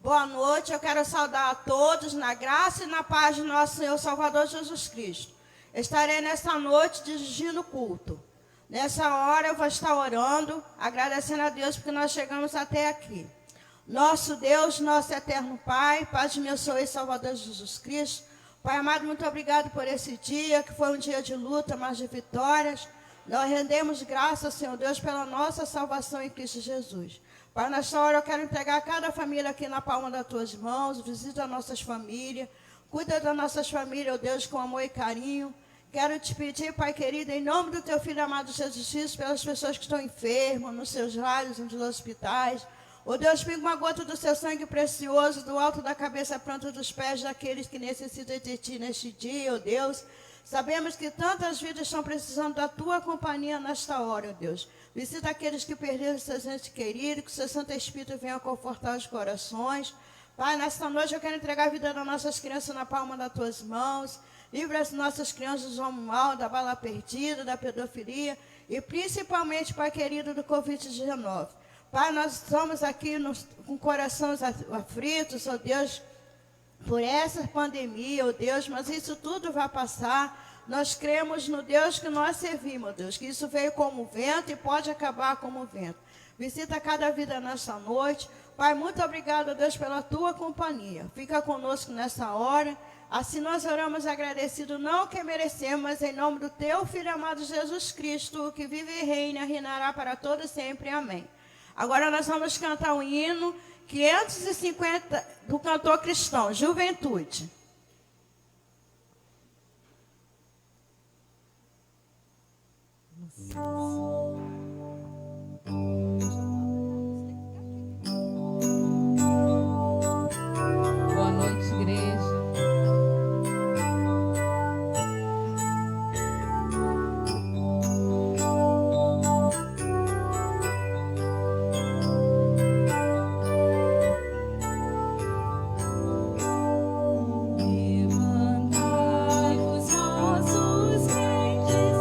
Boa noite, eu quero saudar a todos na graça e na paz de nosso Senhor Salvador Jesus Cristo. Estarei nessa noite dirigindo o culto. Nessa hora eu vou estar orando, agradecendo a Deus porque nós chegamos até aqui. Nosso Deus, nosso eterno Pai, Pai de meu Senhor e Salvador Jesus Cristo. Pai amado, muito obrigado por esse dia, que foi um dia de luta, mas de vitórias. Nós rendemos graças, Senhor Deus, pela nossa salvação em Cristo Jesus. Pai, nessa hora eu quero entregar cada família aqui na palma das tuas mãos, visita nossas famílias, cuida das nossas famílias, ó Deus, com amor e carinho. Quero te pedir, Pai querido, em nome do teu Filho amado Jesus Cristo, pelas pessoas que estão enfermas, nos seus lares, nos hospitais. Ó Deus, pinga uma gota do seu sangue precioso, do alto da cabeça à planta dos pés daqueles que necessitam de ti neste dia, ó Deus. Sabemos que tantas vidas estão precisando da tua companhia nesta hora, ó Deus. Visita aqueles que perderam seus entes queridos, que o seu Santo Espírito venha confortar os corações. Pai, nesta noite eu quero entregar a vida das nossas crianças na palma das tuas mãos. Livra as nossas crianças do homem mal, da bala perdida, da pedofilia e principalmente, Pai querido, do Covid-19. Pai, nós estamos aqui com corações aflitos, ó Deus, por essa pandemia, ó Deus, mas isso tudo vai passar. Nós cremos no Deus que nós servimos, ó Deus, que isso veio como vento e pode acabar como vento. Visita cada vida nessa noite. Pai, muito obrigado, ó Deus, pela tua companhia. Fica conosco nessa hora. Assim nós oramos agradecido, não que merecemos, mas em nome do teu Filho amado Jesus Cristo, que vive e reina, reinará para todos sempre. Amém. Agora nós vamos cantar um hino 550 do cantor cristão, Juventude. Boa noite, igreja. Levantai os vossos crentes,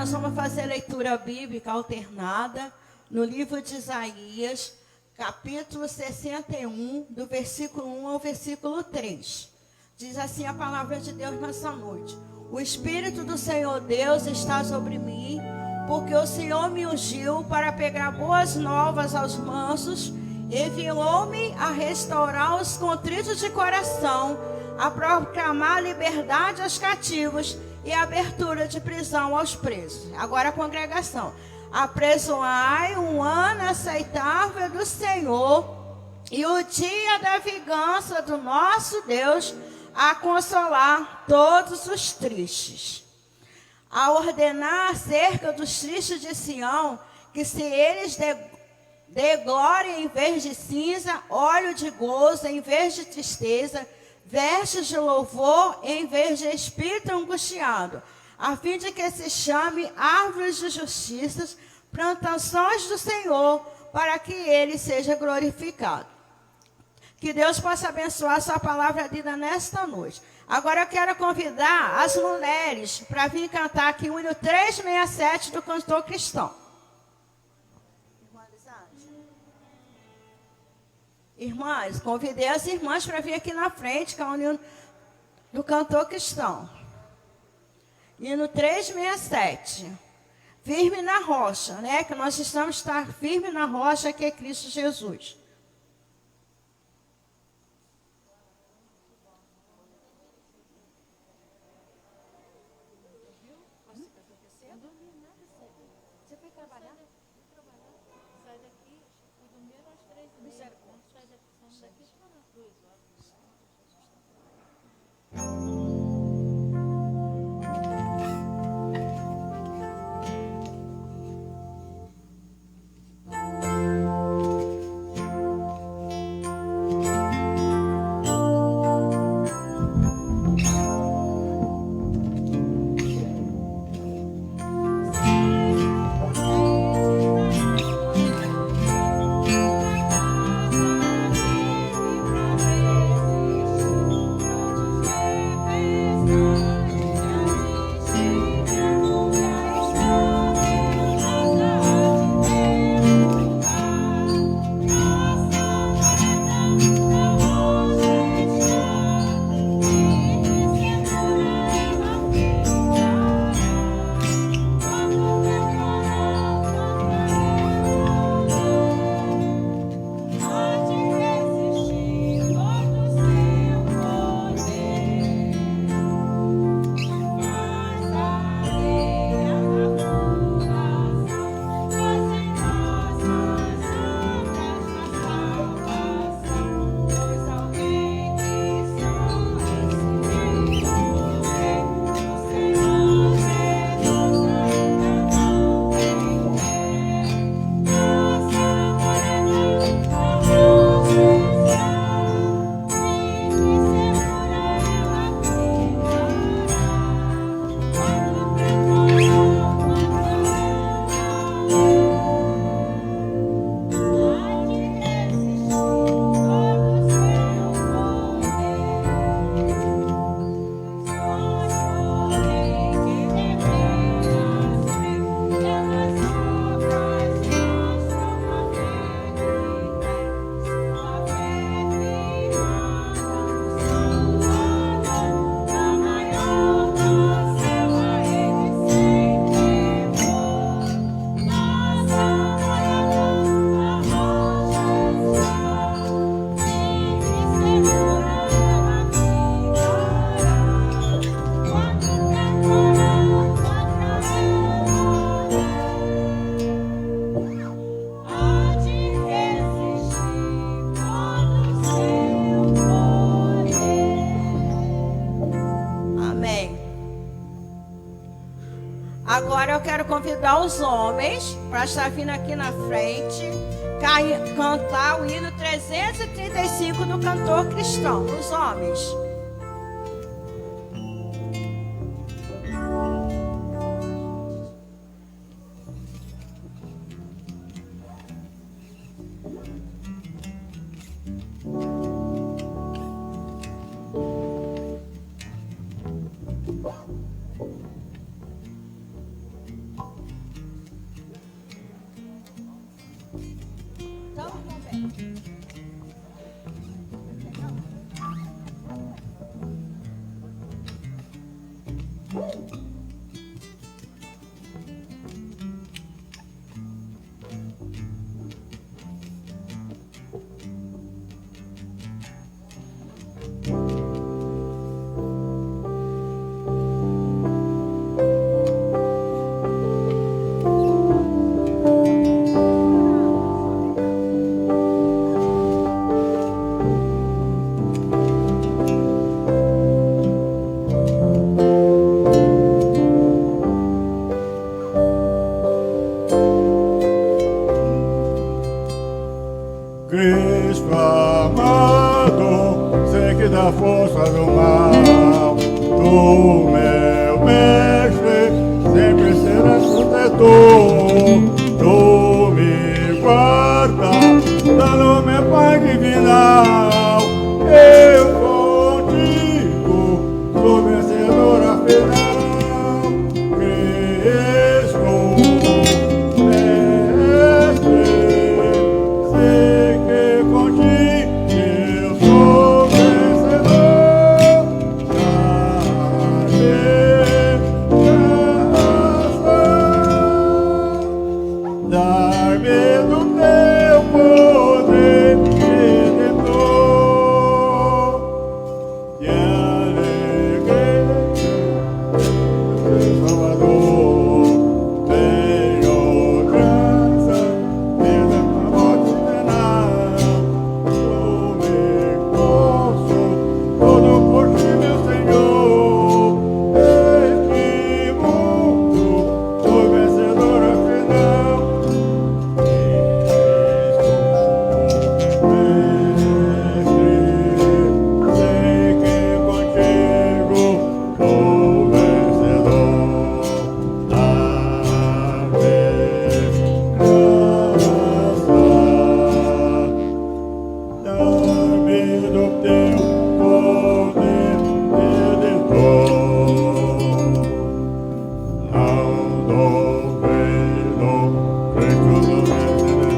nós vamos fazer leitura bíblica alternada no livro de Isaías, capítulo 61, do versículo 1 ao versículo 3. Diz assim a palavra de Deus nessa noite: o Espírito do Senhor Deus está sobre mim, porque o Senhor me ungiu para pregar boas novas aos mansos, enviou-me a restaurar os contritos de coração, a proclamar liberdade aos cativos e abertura de prisão aos presos. Agora a congregação: apregoai um ano aceitável do Senhor e o dia da vingança do nosso Deus, a consolar todos os tristes, a ordenar acerca dos tristes de Sião, que se eles dê glória em vez de cinza, óleo de gozo em vez de tristeza, vestes de louvor em vez de espírito angustiado, a fim de que se chame árvores de justiça, plantações do Senhor, para que ele seja glorificado. Que Deus possa abençoar a sua palavra dita nesta noite. Agora eu quero convidar as mulheres para vir cantar aqui o hino 367 do Cantor Cristão. Irmãs, convidei as irmãs para vir aqui na frente, que é o hino do Cantor Cristão. Hino 367. Firme na rocha, né? Que nós estamos estar firme na rocha, que é Cristo Jesus. Você foi trabalhar? Sai daqui, fui dormir às 3h30. Sai daqui para as 2 horas. Agora eu quero convidar os homens para estar vindo aqui na frente, cantar o hino 335 do Cantor Cristão. Os homens. Cristo amado, sei que da força do mal, tu, meu mestre, sempre serás protetor. Tu me guarda, dando-me paz divinal. Eu contigo sou vencedor afinal. Cristo, mestre, sei que contigo eu sou vencedor. Dar-me do teu poder redentor e alegria, meu Salvador. Tenho graça, vida pra morte penal. Eu me posso todo por ti, meu Senhor. Este mundo sou vencedor afinal. Sei que contigo sou vencedor. Dá-me graça, dá-me do teu poder redentor. Não duvido, Cristo do vencedor.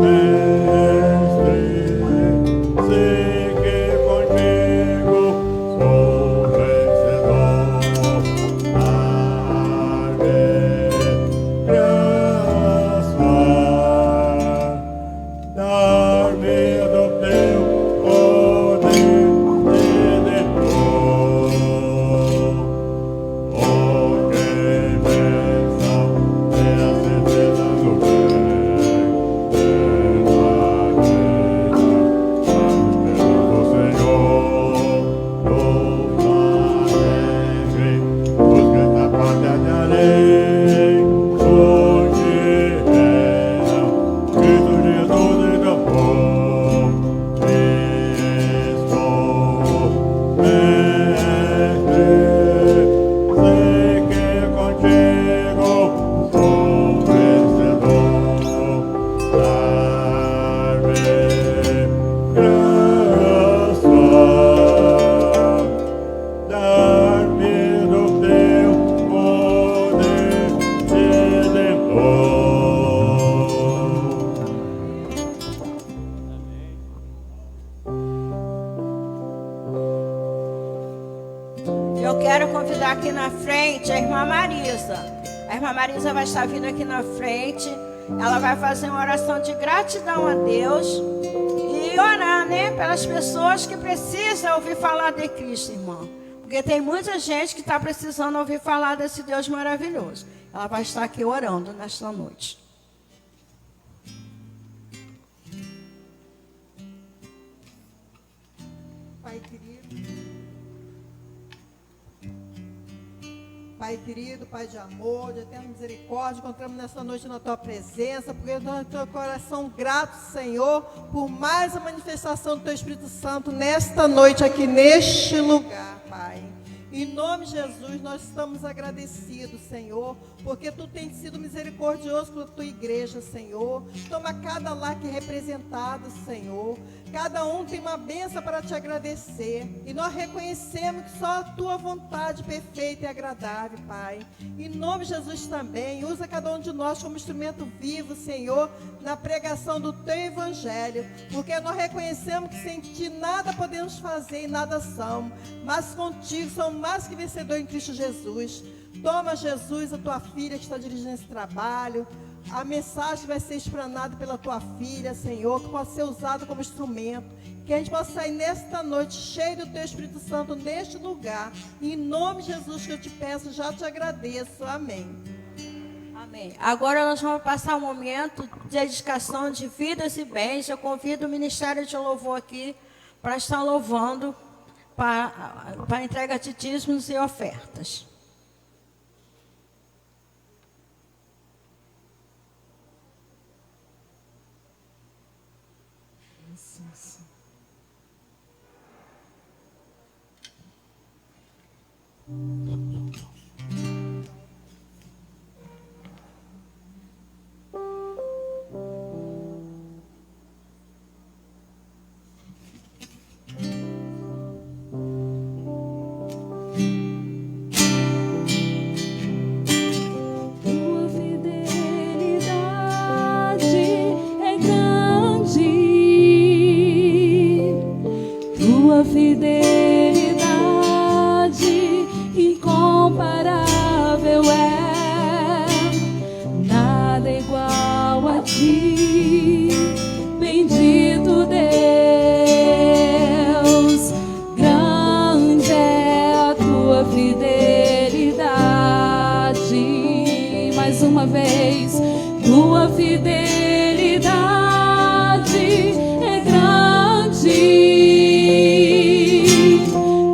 Promessa de Jesus, sei que contigo sou vencedor. Dar-me graça, dar-me do teu poder redentor. Oh, que bênção é a certeza do bem, do Senhor, louva alegre, busca esta pátria de areia, onde reina Cristo Jesus e do povo. Cristo, mestre, sei que contigo sou vencedor. Dar-me graça, dar-me do teu poder redentor. Eu quero convidar aqui na frente a irmã Marisa. A irmã Marisa vai estar vindo aqui na frente. Ela vai fazer uma oração de gratidão a Deus e orar, né, pelas pessoas que precisam ouvir falar de Cristo, irmã. Porque tem muita gente que está precisando ouvir falar desse Deus maravilhoso. Ela vai estar aqui orando nesta noite. Pai querido, Pai querido, Pai de amor, de eterna misericórdia, encontramos nessa noite na Tua presença, porque no Teu coração grato, Senhor, por mais a manifestação do Teu Espírito Santo nesta noite aqui, neste lugar, Pai. Em nome de Jesus, nós estamos agradecidos, Senhor, porque Tu tens sido misericordioso com a Tua igreja, Senhor. Toma cada lar aqui representado, Senhor. Cada um tem uma bênção para Te agradecer. E nós reconhecemos que só a Tua vontade perfeita e agradável, Pai. Em nome de Jesus também, usa cada um de nós como instrumento vivo, Senhor, na pregação do Teu Evangelho. Porque nós reconhecemos que sem Ti nada podemos fazer e nada somos. Mas contigo somos mais que vencedor em Cristo Jesus. Toma, Jesus, a Tua filha que está dirigindo esse trabalho. A mensagem vai ser explanada pela Tua filha, Senhor, que possa ser usada como instrumento. Que a gente possa sair nesta noite cheio do Teu Espírito Santo neste lugar. E em nome de Jesus que eu te peço, já te agradeço. Amém. Amém. Agora nós vamos passar um momento de dedicação de vidas e bens. Eu convido o Ministério de Louvor aqui para estar louvando para a entrega de dízimos e ofertas. Tua fidelidade é grande, Tua fidelidade incomparável é, nada igual a Ti, bendito Deus, grande é a Tua fidelidade. Mais uma vez, Tua fidelidade é grande,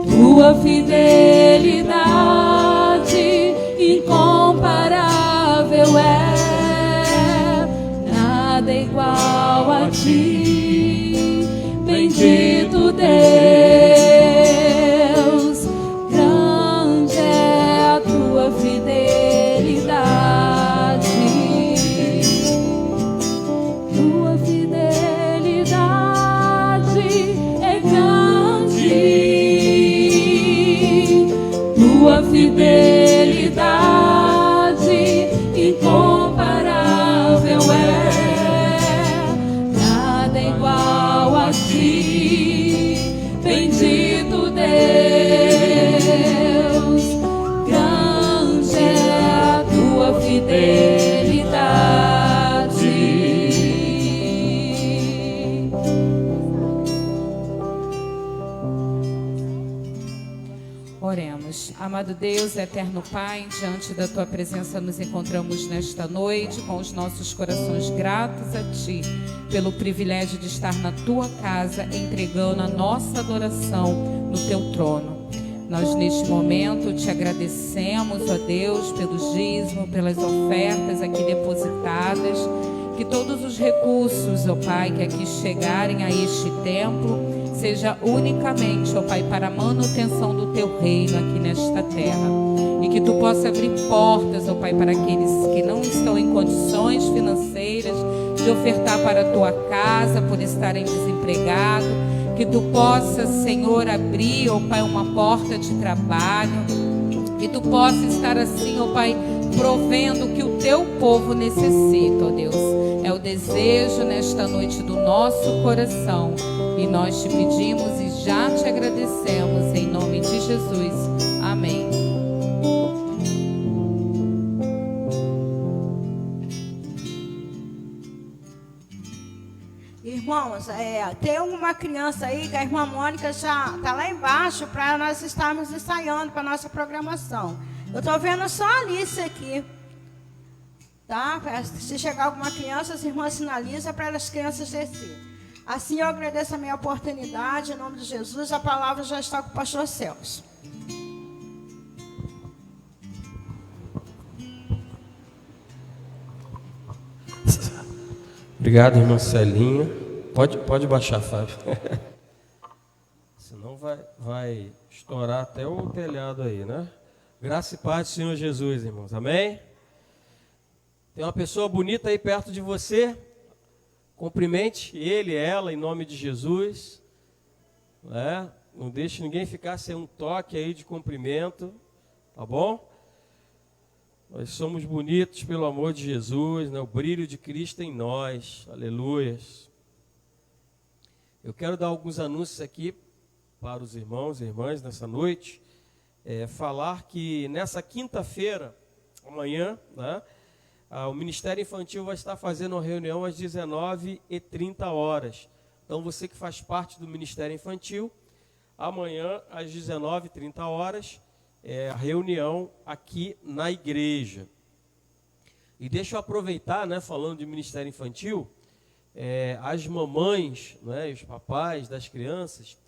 Tua fidelidade incomparável é, nada igual a Ti, bendito Deus, grande é a Tua fidelidade. Tua fidelidade é grande, Tua fidelidade incomparável é, nada igual a Ti, bendito Deus, grande é a Tua fidelidade. Oremos. Amado Deus, eterno Pai, diante da Tua presença nos encontramos nesta noite com os nossos corações gratos a Ti pelo privilégio de estar na Tua casa entregando a nossa adoração no Teu trono. Nós neste momento te agradecemos, ó Deus, pelo dízimo, pelas ofertas aqui depositadas, que todos os recursos, ó Pai, que aqui chegarem a este templo, seja unicamente, ó Pai, para a manutenção do Teu reino aqui nesta terra. E que Tu possa abrir portas, ó Pai, para aqueles que não estão em condições financeiras de ofertar para a Tua casa, por estarem desempregados. Que Tu possa, Senhor, abrir, ó Pai, uma porta de trabalho. Que Tu possa estar assim, ó Pai, provendo o que o Teu povo necessita, ó Deus. É o desejo nesta noite do nosso coração. E nós te pedimos e já te agradecemos em nome de Jesus. Amém. Irmãos, tem uma criança aí que a irmã Mônica já está lá embaixo para nós estarmos ensaiando para a nossa programação. Eu estou vendo só a Alice aqui. Tá? Se chegar alguma criança, as irmãs sinalizam para as crianças descer. Assim eu agradeço a minha oportunidade, em nome de Jesus. A palavra já está com o pastor Celso. Obrigado, irmã Celinha. Pode baixar, Fábio. Senão vai vai estourar até o telhado aí, né? Graça e paz do Senhor Jesus, irmãos. Amém? Tem uma pessoa bonita aí perto de você. Cumprimente ele, ela, em nome de Jesus. Né? Não deixe ninguém ficar sem um toque aí de cumprimento. Tá bom? Nós somos bonitos pelo amor de Jesus, né? O brilho de Cristo em nós. Aleluias. Eu quero dar alguns anúncios aqui para os irmãos e irmãs nessa noite. Falar que nessa quinta-feira, amanhã, né, o Ministério Infantil vai estar fazendo uma reunião às 19h30. Então, você que faz parte do Ministério Infantil, amanhã às 19h30, a reunião aqui na igreja. E deixa eu aproveitar, né, falando de Ministério Infantil, as mamães, né, os papais das crianças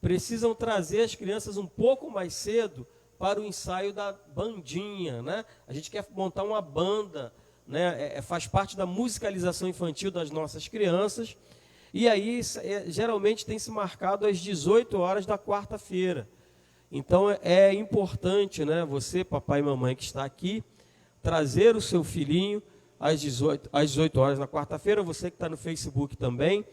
precisam trazer as crianças um pouco mais cedo para o ensaio da bandinha, né? A gente quer montar uma banda, né? Faz parte da musicalização infantil das nossas crianças. E aí, geralmente tem se marcado às 18h da quarta-feira. Então, é importante, né, você, papai e mamãe que está aqui, trazer o seu filhinho às 18h na quarta-feira. Você que está no Facebook também,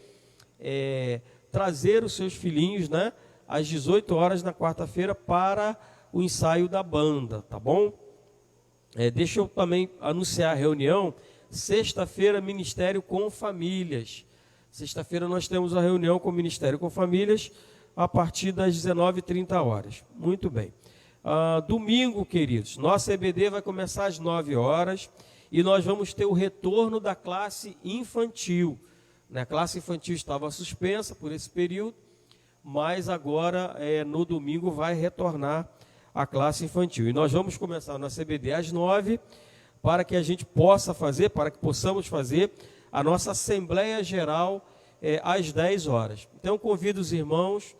trazer os seus filhinhos, né, às 18h na quarta-feira para o ensaio da banda, tá bom? Deixa eu também anunciar a reunião. Sexta-feira, Ministério com Famílias. Sexta-feira nós temos a reunião com o Ministério com Famílias a partir das 19h30. Muito bem. Domingo, queridos, nossa EBD vai começar às 9h e nós vamos ter o retorno da classe infantil. A classe infantil estava suspensa por esse período, mas agora no domingo vai retornar a classe infantil. E nós vamos começar na CBD às 9h, para que a gente possa fazer, para que possamos fazer a nossa Assembleia Geral às 10h. Então, convido os irmãos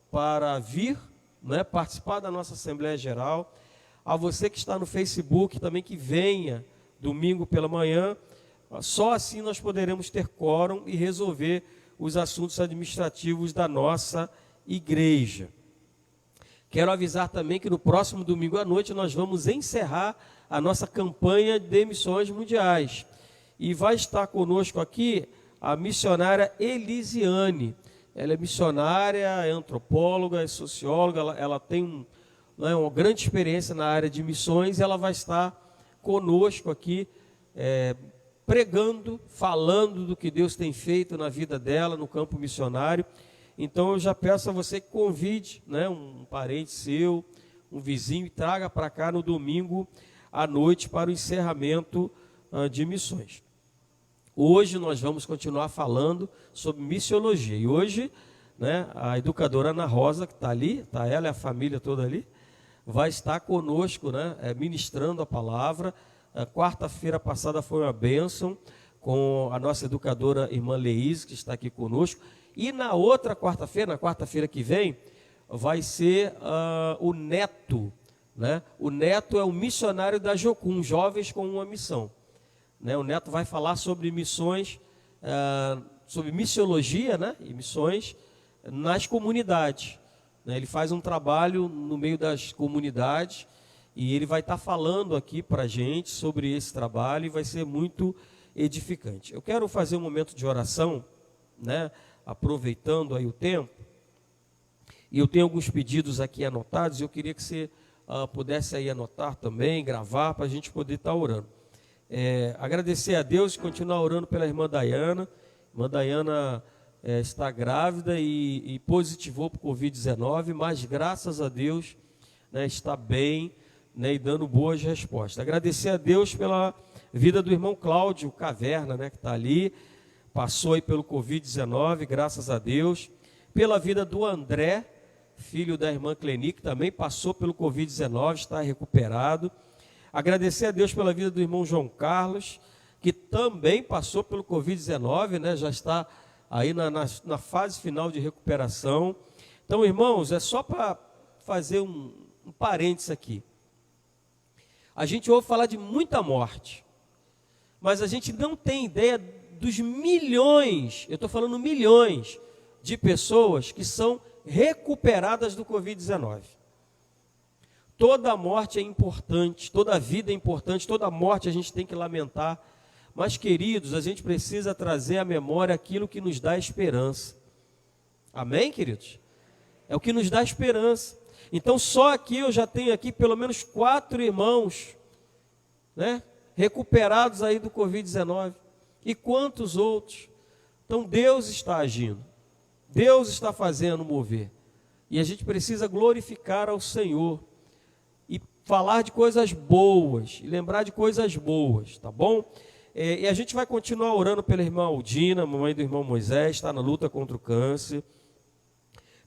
para vir, né, participar da nossa Assembleia Geral. A você que está no Facebook também, que venha domingo pela manhã. Só assim nós poderemos ter quórum e resolver os assuntos administrativos da nossa igreja. Quero avisar também que no próximo domingo à noite nós vamos encerrar a nossa campanha de missões mundiais. E vai estar conosco aqui a missionária Elisiane. Ela é missionária, é antropóloga, é socióloga, ela tem uma grande experiência na área de missões, e ela vai estar conosco aqui, pregando, falando do que Deus tem feito na vida dela, no campo missionário. Então eu já peço a você que convide, né, um parente seu, um vizinho, e traga para cá no domingo à noite para o encerramento de missões. Hoje nós vamos continuar falando sobre missiologia. E hoje, né, a educadora Ana Rosa, que está ali, está ela e a família toda ali, vai estar conosco, né, ministrando a palavra. A quarta-feira passada foi uma bênção com a nossa educadora irmã Leíse, que está aqui conosco. E na outra quarta-feira, na quarta-feira que vem, vai ser o Neto. Né? O Neto é o missionário da Jocum, Jovens com uma Missão. Né? O Neto vai falar sobre missões, sobre missiologia, né, e missões nas comunidades. Né? Ele faz um trabalho no meio das comunidades e ele vai estar falando aqui para a gente sobre esse trabalho, e vai ser muito edificante. Eu quero fazer um momento de oração, né, aproveitando aí o tempo, e eu tenho alguns pedidos aqui anotados, e eu queria que você pudesse aí anotar também, gravar, para a gente poder estar orando. Agradecer a Deus e continuar orando pela irmã Dayana. Irmã Dayana está grávida e positivou para o Covid-19, mas graças a Deus, né, está bem, né, e dando boas respostas. Agradecer a Deus pela vida do irmão Cláudio Caverna, né, que está ali, passou aí pelo Covid-19, graças a Deus. Pela vida do André, filho da irmã Cleni, que também passou pelo Covid-19, está recuperado. Agradecer a Deus pela vida do irmão João Carlos, que também passou pelo Covid-19, né, já está aí na fase final de recuperação. Então, irmãos, é só para fazer um parênteses aqui. A gente ouve falar de muita morte, mas a gente não tem ideia dos milhões, eu estou falando milhões, de pessoas que são recuperadas do Covid-19. Toda morte é importante, toda vida é importante, toda morte a gente tem que lamentar. Mas, queridos, a gente precisa trazer à memória aquilo que nos dá esperança. Amém, queridos? É o que nos dá esperança. Então, só aqui eu já tenho aqui pelo menos 4 irmãos, né, recuperados aí do Covid-19. E quantos outros? Então, Deus está agindo. Deus está fazendo mover. E a gente precisa glorificar ao Senhor. E falar de coisas boas. E lembrar de coisas boas, tá bom? E a gente vai continuar orando pela irmã Aldina, mamãe do irmão Moisés, está na luta contra o câncer.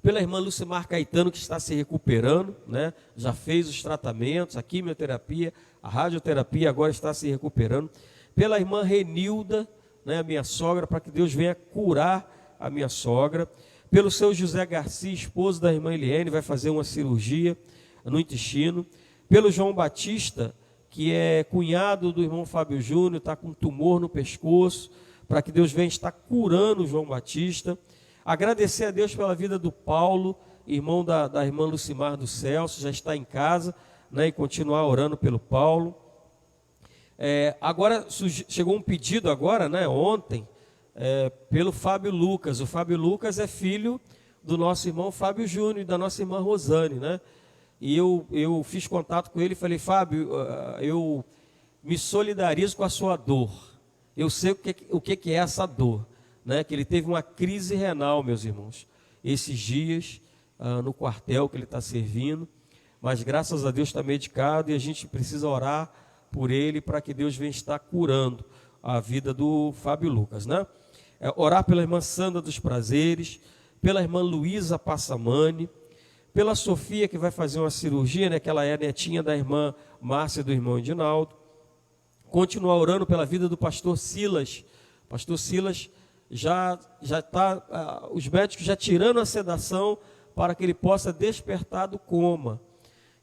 Pela irmã Lucimar Caetano, que está se recuperando, né? Já fez os tratamentos, a quimioterapia, a radioterapia, agora está se recuperando. Pela irmã Renilda, né, a minha sogra, para que Deus venha curar a minha sogra. Pelo seu José Garcia, esposo da irmã Eliane, vai fazer uma cirurgia no intestino. Pelo João Batista, que é cunhado do irmão Fábio Júnior, está com tumor no pescoço, para que Deus venha estar curando o João Batista. Agradecer a Deus pela vida do Paulo, irmão da irmã Lucimar do Celso, já está em casa, né, e continuar orando pelo Paulo. Agora, chegou um pedido agora, né, ontem, pelo Fábio Lucas. O Fábio Lucas é filho do nosso irmão Fábio Júnior e da nossa irmã Rosane, né? E eu fiz contato com ele e falei: Fábio, eu me solidarizo com a sua dor. Eu sei o que é essa dor, né? Que ele teve uma crise renal, meus irmãos, esses dias no quartel que ele está servindo. Mas graças a Deus está medicado e a gente precisa orar por ele para que Deus venha estar curando a vida do Fábio Lucas, né? Orar pela irmã Sandra dos Prazeres, pela irmã Luísa Passamani, pela Sofia, que vai fazer uma cirurgia, né, que ela é netinha da irmã Márcia e do irmão Edinaldo. Continuar orando pela vida do pastor Silas. Pastor Silas já está, os médicos já tirando a sedação para que ele possa despertar do coma.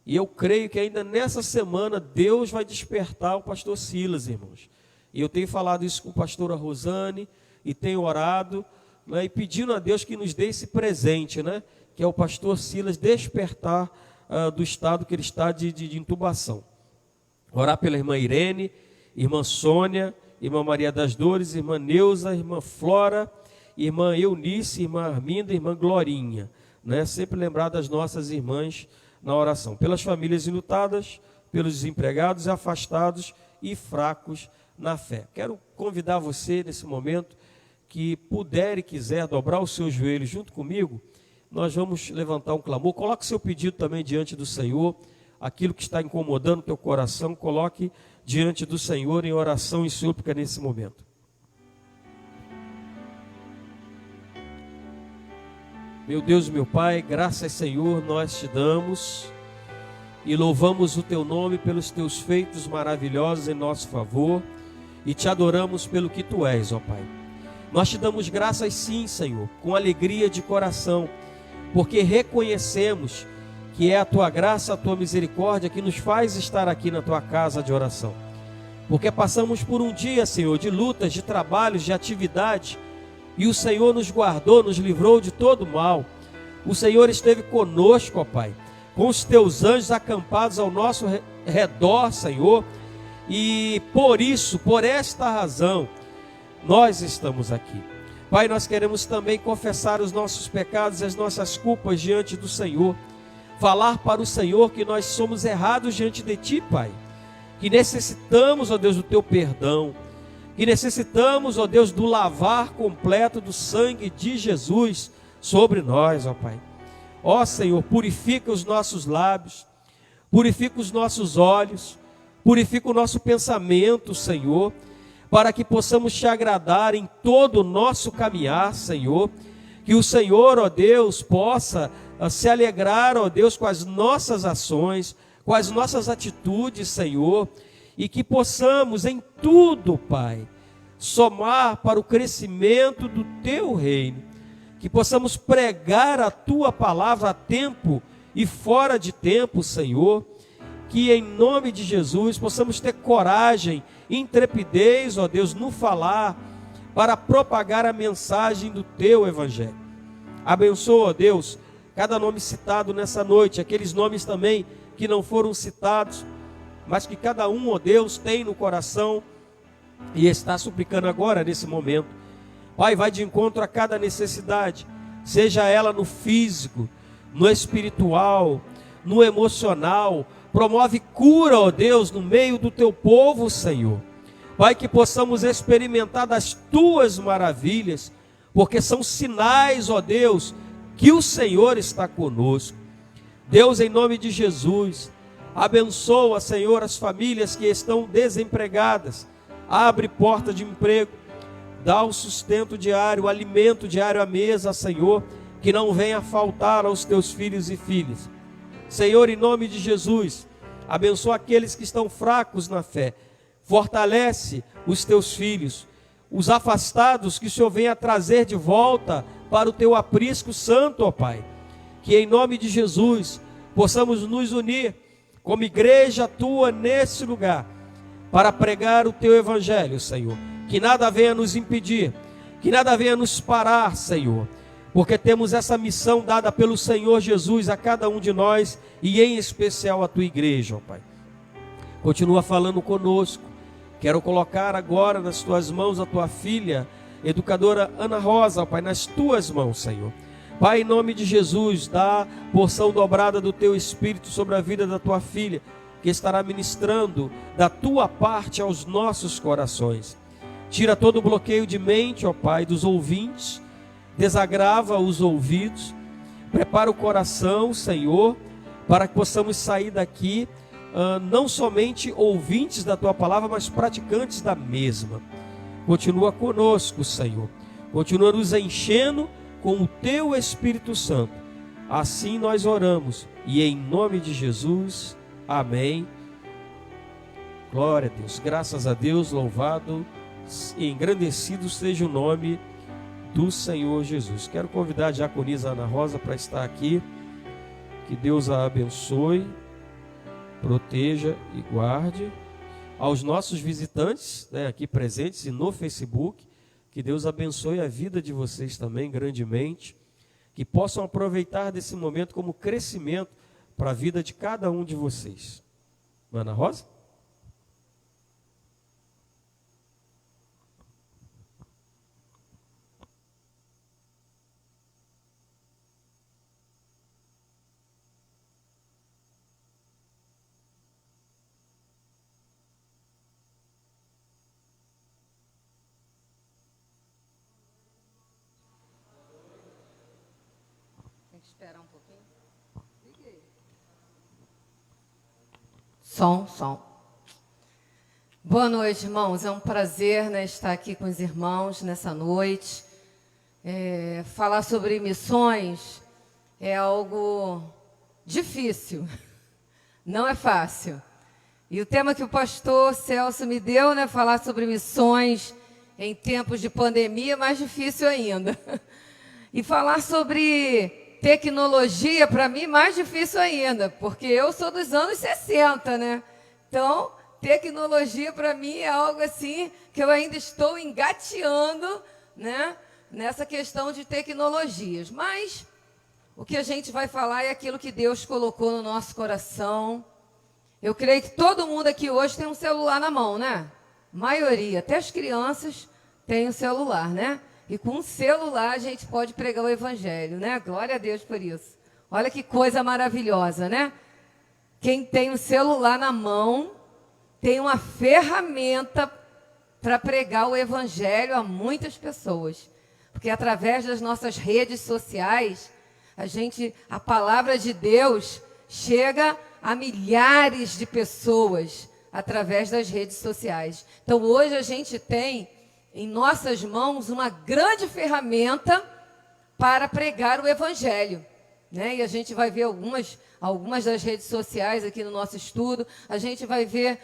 E eu creio que ainda nessa semana Deus vai despertar o pastor Silas, irmãos. E eu tenho falado isso com a pastora Rosane e tenho orado, né, e pedindo a Deus que nos dê esse presente, né, que é o pastor Silas despertar do estado que ele está de intubação. Orar pela irmã Irene, irmã Sônia, irmã Maria das Dores, irmã Neuza, irmã Flora, irmã Eunice, irmã Arminda, irmã Glorinha, né? Sempre lembrar das nossas irmãs na oração. Pelas famílias enlutadas, pelos desempregados, afastados e fracos na fé. Quero convidar você nesse momento que puder e quiser dobrar os seus joelhos junto comigo. Nós vamos levantar um clamor. Coloque seu pedido também diante do Senhor. Aquilo que está incomodando o teu coração, coloque diante do Senhor em oração e súplica nesse momento. Meu Deus, meu Pai, graças, Senhor, nós te damos e louvamos o teu nome pelos teus feitos maravilhosos em nosso favor e te adoramos pelo que tu és, ó Pai. Nós te damos graças, sim, Senhor, com alegria de coração, porque reconhecemos que é a tua graça, a tua misericórdia que nos faz estar aqui na tua casa de oração. Porque passamos por um dia, Senhor, de lutas, de trabalhos, de atividade, e o Senhor nos guardou, nos livrou de todo mal. O Senhor esteve conosco, ó Pai, com os teus anjos acampados ao nosso redor, Senhor, e por isso, por esta razão, nós estamos aqui. Pai, nós queremos também confessar os nossos pecados e as nossas culpas diante do Senhor. Falar para o Senhor que nós somos errados diante de Ti, Pai. Que necessitamos, ó Deus, do Teu perdão. Que necessitamos, ó Deus, do lavar completo do sangue de Jesus sobre nós, ó Pai. Ó Senhor, purifica os nossos lábios, purifica os nossos olhos, purifica o nosso pensamento, Senhor, para que possamos te agradar em todo o nosso caminhar, Senhor. Que o Senhor, ó Deus, possa se alegrar, ó Deus, com as nossas ações, com as nossas atitudes, Senhor, e que possamos em tudo, Pai, somar para o crescimento do Teu reino, que possamos pregar a Tua palavra a tempo e fora de tempo, Senhor, que em nome de Jesus possamos ter coragem, intrepidez, ó Deus, no falar, para propagar a mensagem do Teu Evangelho. Abençoa, ó Deus, cada nome citado nessa noite, aqueles nomes também que não foram citados, mas que cada um, ó Deus, tem no coração e está suplicando agora nesse momento. Pai, vai de encontro a cada necessidade, seja ela no físico, no espiritual, no emocional. Promove cura, ó Deus, no meio do teu povo, Senhor. Pai, que possamos experimentar das tuas maravilhas, porque são sinais, ó Deus, que o Senhor está conosco. Deus, em nome de Jesus, abençoa, Senhor, as famílias que estão desempregadas. Abre porta de emprego, dá o sustento diário, o alimento diário à mesa, Senhor, que não venha faltar aos teus filhos e filhas. Senhor, em nome de Jesus, abençoa aqueles que estão fracos na fé. Fortalece os teus filhos, os afastados, que o Senhor venha trazer de volta para o teu aprisco santo, ó Pai. Que em nome de Jesus possamos nos unir como igreja tua nesse lugar, para pregar o teu evangelho, Senhor. Que nada venha nos impedir, que nada venha nos parar, Senhor, porque temos essa missão dada pelo Senhor Jesus a cada um de nós, e em especial a tua igreja, ó Pai. Continua falando conosco. Quero colocar agora nas tuas mãos a tua filha, educadora Ana Rosa, ó Pai, nas tuas mãos, Senhor. Pai, em nome de Jesus, dá porção dobrada do teu Espírito sobre a vida da tua filha, que estará ministrando da tua parte aos nossos corações. Tira todo o bloqueio de mente, ó Pai, dos ouvintes, desagrava os ouvidos, prepara o coração, Senhor, para que possamos sair daqui não somente ouvintes da tua palavra, mas praticantes da mesma. Continua conosco, Senhor, continua nos enchendo com o teu Espírito Santo. Assim nós oramos, e em nome de Jesus, amém. Glória a Deus, graças a Deus, louvado e engrandecido seja o nome do Senhor Jesus. Quero convidar a diaconisa Ana Rosa para estar aqui. Que Deus a abençoe, proteja e guarde. Aos nossos visitantes, né, aqui presentes e no Facebook, que Deus abençoe a vida de vocês também grandemente, que possam aproveitar desse momento como crescimento para a vida de cada um de vocês. Ana Rosa? Esperar um pouquinho. Som. Boa noite, irmãos. É um prazer, né, estar aqui com os irmãos nessa noite. Falar sobre missões é algo difícil, não é fácil. E o tema que o pastor Celso me deu, né, falar sobre missões em tempos de pandemia, é mais difícil ainda. E falar sobre tecnologia, para mim, mais difícil ainda, porque eu sou dos anos 60, né? Então, tecnologia, para mim, é algo assim que eu ainda estou engateando, né, nessa questão de tecnologias. Mas o que a gente vai falar é aquilo que Deus colocou no nosso coração. Eu creio que todo mundo aqui hoje tem um celular na mão, né? Maioria, até as crianças têm um celular, né? E com um celular a gente pode pregar o evangelho, né? Glória a Deus por isso. Olha que coisa maravilhosa, né? Quem tem um celular na mão tem uma ferramenta para pregar o evangelho a muitas pessoas. Porque através das nossas redes sociais, a palavra de Deus chega a milhares de pessoas através das redes sociais. Então hoje a gente tem em nossas mãos uma grande ferramenta para pregar o evangelho, né? E a gente vai ver algumas das redes sociais aqui no nosso estudo. A gente vai ver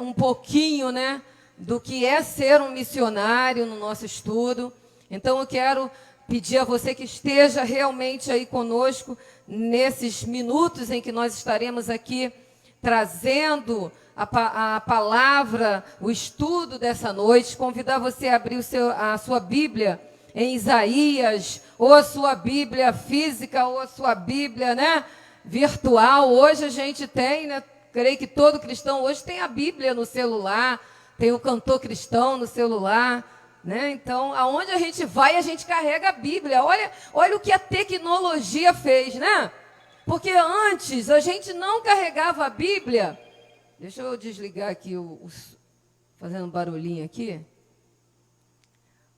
um pouquinho, né, do que é ser um missionário no nosso estudo. Então eu quero pedir a você que esteja realmente aí conosco nesses minutos em que nós estaremos aqui trazendo a palavra, o estudo dessa noite, convidar você a abrir a sua Bíblia em Isaías ou a sua Bíblia física, ou a sua Bíblia, né, virtual. Hoje a gente tem, né, creio que todo cristão hoje tem a Bíblia no celular, tem o cantor cristão no celular, né? Então, aonde a gente vai, a gente carrega a Bíblia. Olha o que a tecnologia fez, né? Porque antes a gente não carregava a Bíblia. Deixa eu desligar aqui fazendo um barulhinho aqui.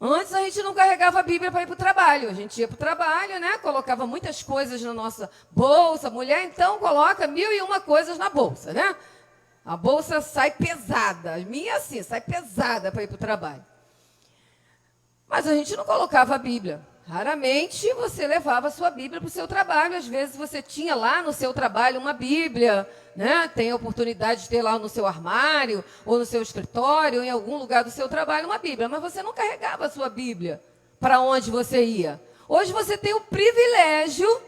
Antes a gente não carregava a Bíblia para ir para o trabalho. A gente ia para o trabalho, né? Colocava muitas coisas na nossa bolsa. Mulher, então, coloca 1001 coisas na bolsa, né? A bolsa sai pesada. A minha, assim, sai pesada para ir para o trabalho. Mas a gente não colocava a Bíblia. Raramente você levava a sua Bíblia para o seu trabalho. Às vezes você tinha lá no seu trabalho uma Bíblia, né? Tem a oportunidade de ter lá no seu armário, ou no seu escritório, ou em algum lugar do seu trabalho uma Bíblia. Mas você não carregava a sua Bíblia para onde você ia. Hoje você tem o privilégio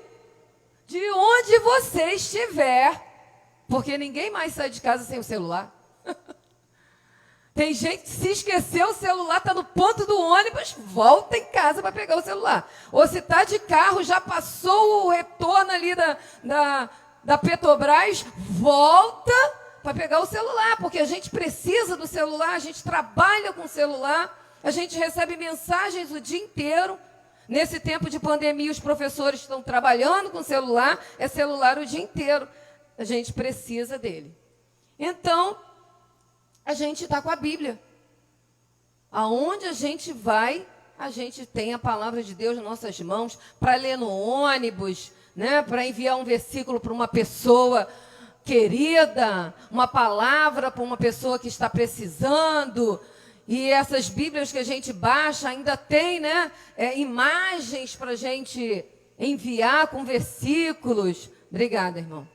de onde você estiver, porque ninguém mais sai de casa sem o celular. Tem gente que se esqueceu o celular, está no ponto do ônibus, volta em casa para pegar o celular. Ou se está de carro, já passou o retorno ali da Petrobras, volta para pegar o celular, porque a gente precisa do celular, a gente trabalha com o celular, a gente recebe mensagens o dia inteiro. Nesse tempo de pandemia, os professores estão trabalhando com o celular, é celular o dia inteiro. A gente precisa dele. Então, a gente está com a Bíblia. Aonde a gente vai, a gente tem a palavra de Deus nas nossas mãos para ler no ônibus, né? Para enviar um versículo para uma pessoa querida, uma palavra para uma pessoa que está precisando. E essas Bíblias que a gente baixa ainda tem, né, imagens para a gente enviar com versículos. Obrigada, irmão.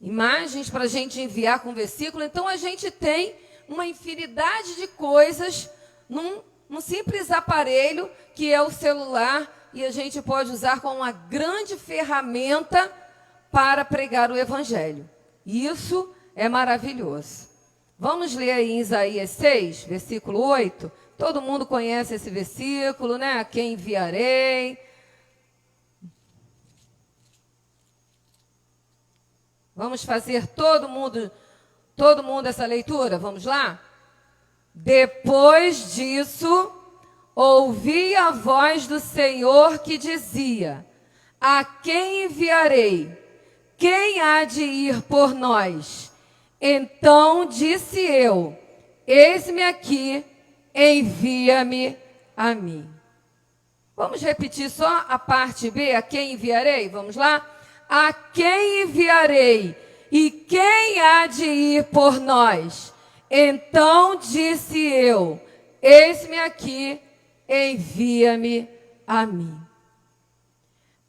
Imagens para a gente enviar com versículo. Então, a gente tem uma infinidade de coisas num simples aparelho que é o celular, e a gente pode usar como uma grande ferramenta para pregar o Evangelho. Isso é maravilhoso. Vamos ler aí em Isaías 6, versículo 8. Todo mundo conhece esse versículo, né? A quem enviarei? Vamos fazer todo mundo essa leitura? Vamos lá? Depois disso, ouvi a voz do Senhor que dizia: a quem enviarei? Quem há de ir por nós? Então disse eu: eis-me aqui, envia-me a mim. Vamos repetir só a parte B, a quem enviarei? Vamos lá? A quem enviarei? E quem há de ir por nós? Então disse eu: eis-me aqui, envia-me a mim.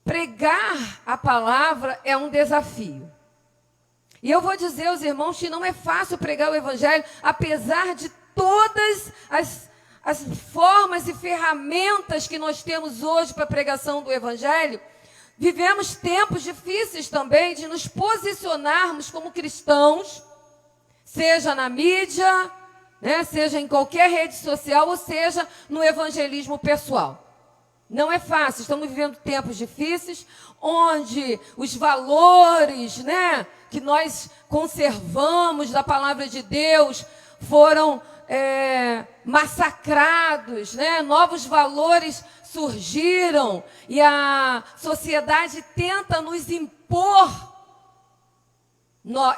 Pregar a palavra é um desafio. E eu vou dizer aos irmãos que não é fácil pregar o Evangelho, apesar de todas as formas e ferramentas que nós temos hoje para a pregação do Evangelho. Vivemos tempos difíceis também de nos posicionarmos como cristãos, seja na mídia, né, seja em qualquer rede social, ou seja no evangelismo pessoal. Não é fácil, estamos vivendo tempos difíceis, onde os valores, né, que nós conservamos da palavra de Deus foram massacrados, né? Novos valores surgiram e a sociedade tenta nos impor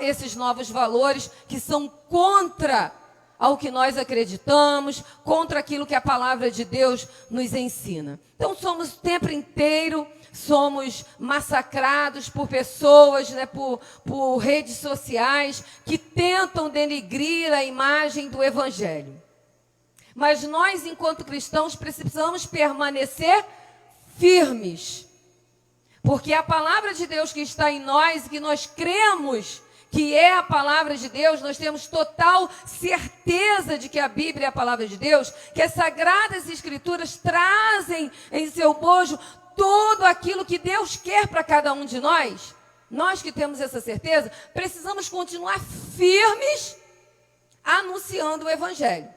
esses novos valores que são contra ao que nós acreditamos, contra aquilo que a palavra de Deus nos ensina. Então, somos o tempo inteiro, somos massacrados por pessoas, né, por redes sociais que tentam denigrir a imagem do Evangelho. Mas nós, enquanto cristãos, precisamos permanecer firmes, porque a palavra de Deus que está em nós, que nós cremos que é a palavra de Deus, nós temos total certeza de que a Bíblia é a palavra de Deus, que as Sagradas Escrituras trazem em seu bojo tudo aquilo que Deus quer para cada um de nós. Nós que temos essa certeza, precisamos continuar firmes anunciando o Evangelho.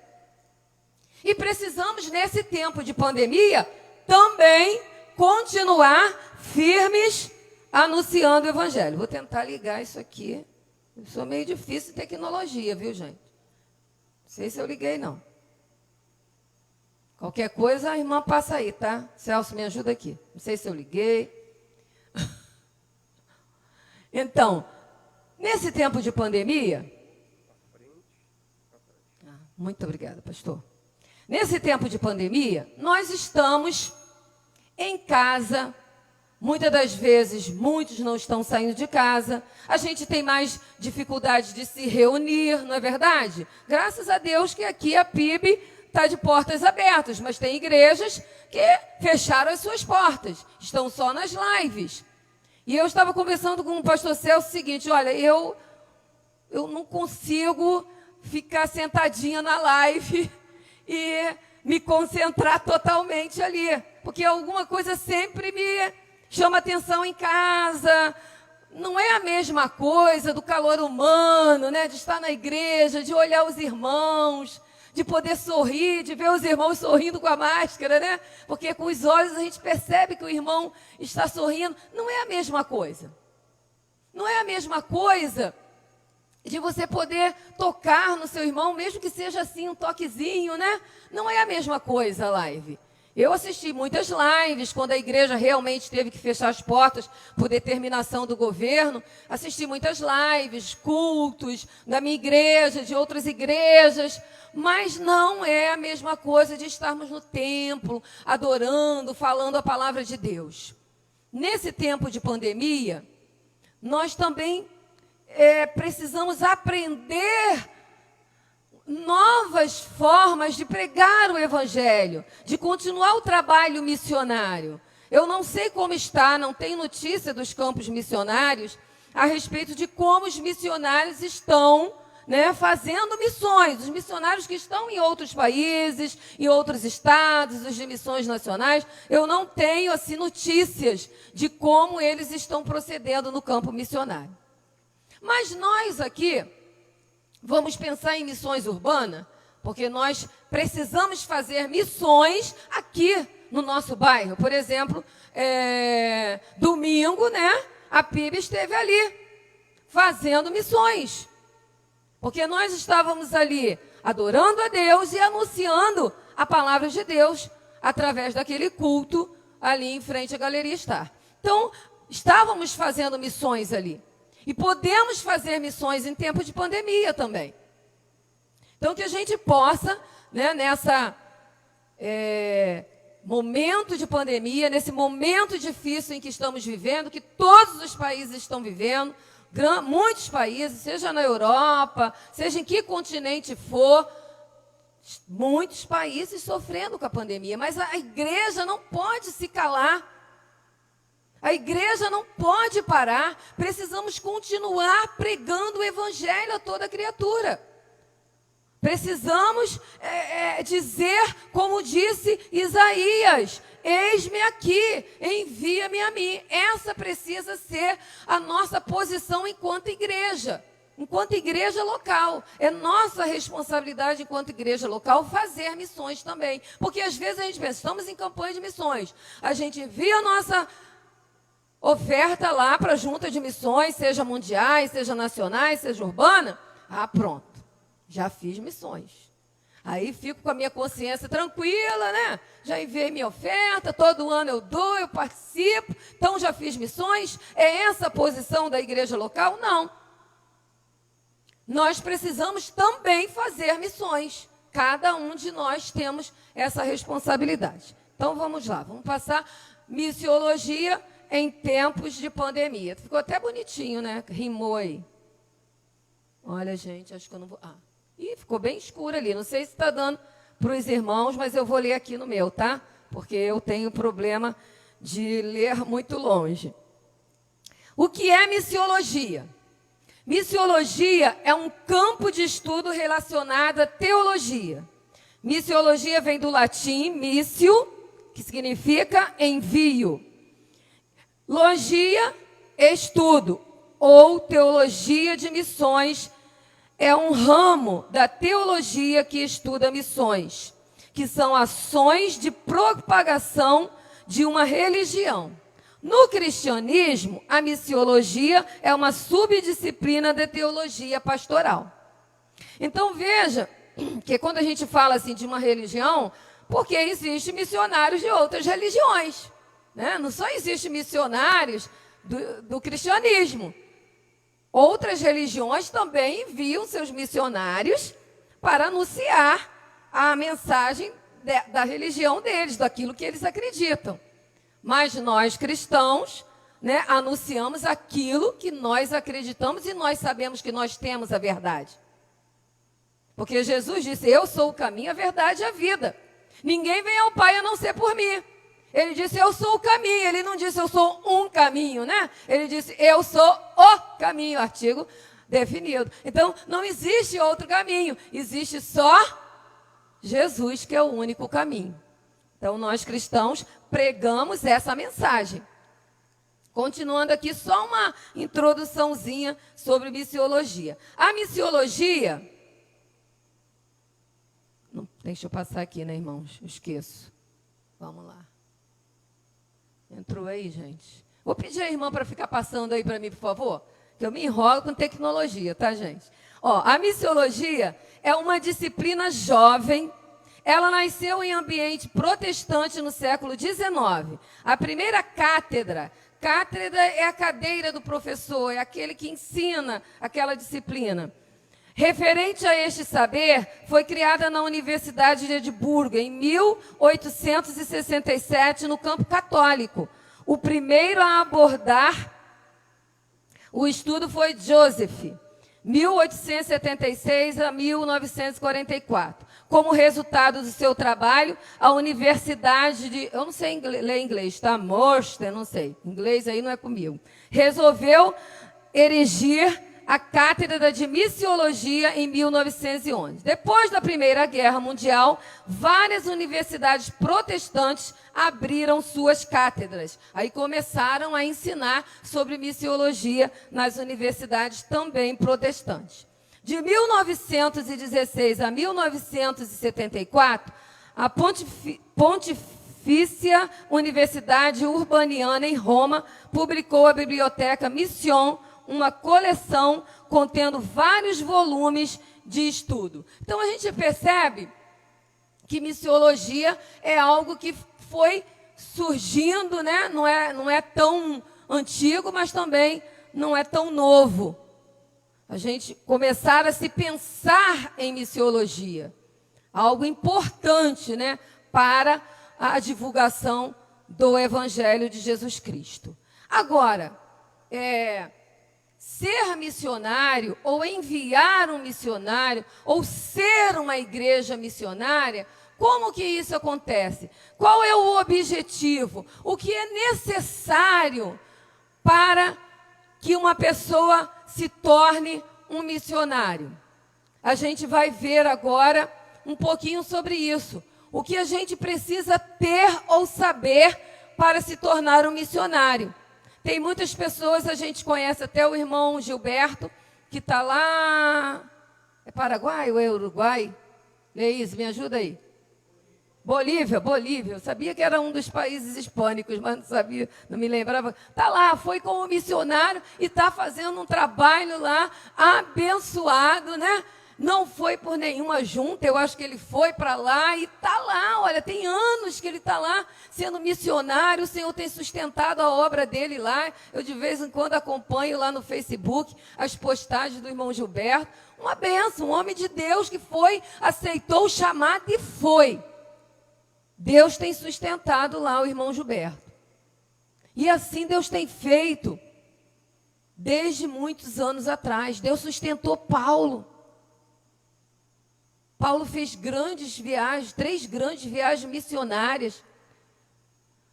E precisamos, nesse tempo de pandemia, também continuar firmes anunciando o evangelho. Vou tentar ligar isso aqui. Eu sou meio difícil de tecnologia, viu, gente? Não sei se eu liguei, não. Qualquer coisa, a irmã passa aí, tá? Celso, me ajuda aqui. Não sei se eu liguei. Então, nesse tempo de pandemia... Muito obrigada, pastor. Nesse tempo de pandemia, nós estamos em casa. Muitas das vezes, muitos não estão saindo de casa. A gente tem mais dificuldade de se reunir, não é verdade? Graças a Deus que aqui a PIB está de portas abertas, mas tem igrejas que fecharam as suas portas, estão só nas lives. E eu estava conversando com o pastor Celso o seguinte, olha, eu não consigo ficar sentadinha na live e me concentrar totalmente ali, porque alguma coisa sempre me chama atenção em casa. Não é a mesma coisa do calor humano, né? De estar na igreja, de olhar os irmãos, de poder sorrir, de ver os irmãos sorrindo com a máscara, né? Porque com os olhos a gente percebe que o irmão está sorrindo. Não é a mesma coisa. Não é a mesma coisa de você poder tocar no seu irmão, mesmo que seja assim um toquezinho, né? Não é a mesma coisa a live. Eu assisti muitas lives, quando a igreja realmente teve que fechar as portas por determinação do governo. Assisti muitas lives, cultos da minha igreja, de outras igrejas. Mas não é a mesma coisa de estarmos no templo, adorando, falando a palavra de Deus. Nesse tempo de pandemia, nós também precisamos aprender novas formas de pregar o evangelho, de continuar o trabalho missionário. Eu não sei como está, não tem notícia dos campos missionários a respeito de como os missionários estão, né, fazendo missões. Os missionários que estão em outros países, em outros estados, os de missões nacionais, eu não tenho assim notícias de como eles estão procedendo no campo missionário. Mas nós aqui vamos pensar em missões urbanas, porque nós precisamos fazer missões aqui no nosso bairro. Por exemplo, domingo, né, a PIB esteve ali fazendo missões. Porque nós estávamos ali adorando a Deus e anunciando a palavra de Deus através daquele culto ali em frente à Galeria Star. Então, estávamos fazendo missões ali. E podemos fazer missões em tempo de pandemia também. Então, que a gente possa, né, nessa momento de pandemia, nesse momento difícil em que estamos vivendo, que todos os países estão vivendo, muitos países, seja na Europa, seja em que continente for, muitos países sofrendo com a pandemia. Mas a igreja não pode se calar. A igreja não pode parar, precisamos continuar pregando o evangelho a toda criatura. Precisamos dizer, como disse Isaías, eis-me aqui, envia-me a mim. Essa precisa ser a nossa posição enquanto igreja local. É nossa responsabilidade enquanto igreja local fazer missões também. Porque às vezes a gente pensa, estamos em campanha de missões, a gente envia a nossa oferta lá para a junta de missões, seja mundiais, seja nacionais, seja urbana. Ah, pronto, já fiz missões. Aí fico com a minha consciência tranquila, né? Já enviei minha oferta, todo ano eu dou, eu participo, então já fiz missões. É essa a posição da igreja local? Não. Nós precisamos também fazer missões. Cada um de nós temos essa responsabilidade. Então vamos lá, vamos passar missiologia em tempos de pandemia. Ficou até bonitinho, né? Rimou aí. Olha, gente, acho que eu não vou... Ih, ficou bem escuro ali. Não sei se está dando para os irmãos, mas eu vou ler aqui no meu, tá? Porque eu tenho problema de ler muito longe. O que é missiologia? Missiologia é um campo de estudo relacionado à teologia. Missiologia vem do latim missio, que significa envio. Logia, estudo, ou teologia de missões, é um ramo da teologia que estuda missões, que são ações de propagação de uma religião. No cristianismo, a missiologia é uma subdisciplina da teologia pastoral. Então veja que quando a gente fala assim de uma religião, porque existem missionários de outras religiões, né? Não só existem missionários do cristianismo. Outras religiões também enviam seus missionários para anunciar a mensagem da religião deles, daquilo que eles acreditam. Mas nós cristãos, né, anunciamos aquilo que nós acreditamos e nós sabemos que nós temos a verdade. Porque Jesus disse, eu sou o caminho, a verdade e a vida. Ninguém vem ao Pai a não ser por mim. Ele disse, eu sou o caminho. Ele não disse, eu sou um caminho, né? Ele disse, eu sou o caminho, artigo definido. Então, não existe outro caminho. Existe só Jesus, que é o único caminho. Então, nós cristãos pregamos essa mensagem. Continuando aqui, só uma introduçãozinha sobre missiologia. A missiologia... Não, deixa eu passar aqui, né, irmãos? Eu esqueço. Vamos lá. Entrou aí, gente? Vou pedir a irmã para ficar passando aí para mim, por favor. Que eu me enrolo com tecnologia, tá, gente? Ó, a missiologia é uma disciplina jovem. Ela nasceu em ambiente protestante no século XIX. A primeira cátedra é a cadeira do professor, é aquele que ensina aquela disciplina. Referente a este saber, foi criada na Universidade de Edimburgo, em 1867, no campo católico. O primeiro a abordar o estudo foi Joseph, 1876 a 1944. Como resultado do seu trabalho, a Universidade de... Eu não sei ler inglês, tá? Mostra, não sei. Inglês aí não é comigo. Resolveu erigir a cátedra de missiologia em 1911. Depois da Primeira Guerra Mundial, várias universidades protestantes abriram suas cátedras. Aí começaram a ensinar sobre missiologia nas universidades também protestantes. De 1916 a 1974, a Pontifícia Universidade Urbaniana em Roma publicou a Biblioteca Mission, uma coleção contendo vários volumes de estudo. Então, a gente percebe que missiologia é algo que foi surgindo, né? Não é tão antigo, mas também não é tão novo. A gente começar a se pensar em missiologia. Algo importante, né? Para a divulgação do Evangelho de Jesus Cristo. Agora, ser missionário, ou enviar um missionário, ou ser uma igreja missionária, como que isso acontece? Qual é o objetivo? O que é necessário para que uma pessoa se torne um missionário? A gente vai ver agora um pouquinho sobre isso. O que a gente precisa ter ou saber para se tornar um missionário? Tem muitas pessoas, a gente conhece até o irmão Gilberto, que está lá... É Paraguai ou é Uruguai? Leís, me ajuda aí. Bolívia. Eu sabia que era um dos países hispânicos, mas não sabia, não me lembrava. Está lá, foi como missionário e está fazendo um trabalho lá abençoado, né? Não foi por nenhuma junta, eu acho que ele foi para lá e está lá, olha, tem anos que ele está lá sendo missionário, o Senhor tem sustentado a obra dele lá. Eu de vez em quando acompanho lá no Facebook as postagens do irmão Gilberto. Uma bênção, um homem de Deus que foi, aceitou o chamado e foi. Deus tem sustentado lá o irmão Gilberto. E assim Deus tem feito desde muitos anos atrás. Deus sustentou Paulo. Paulo fez grandes viagens, 3 grandes viagens missionárias.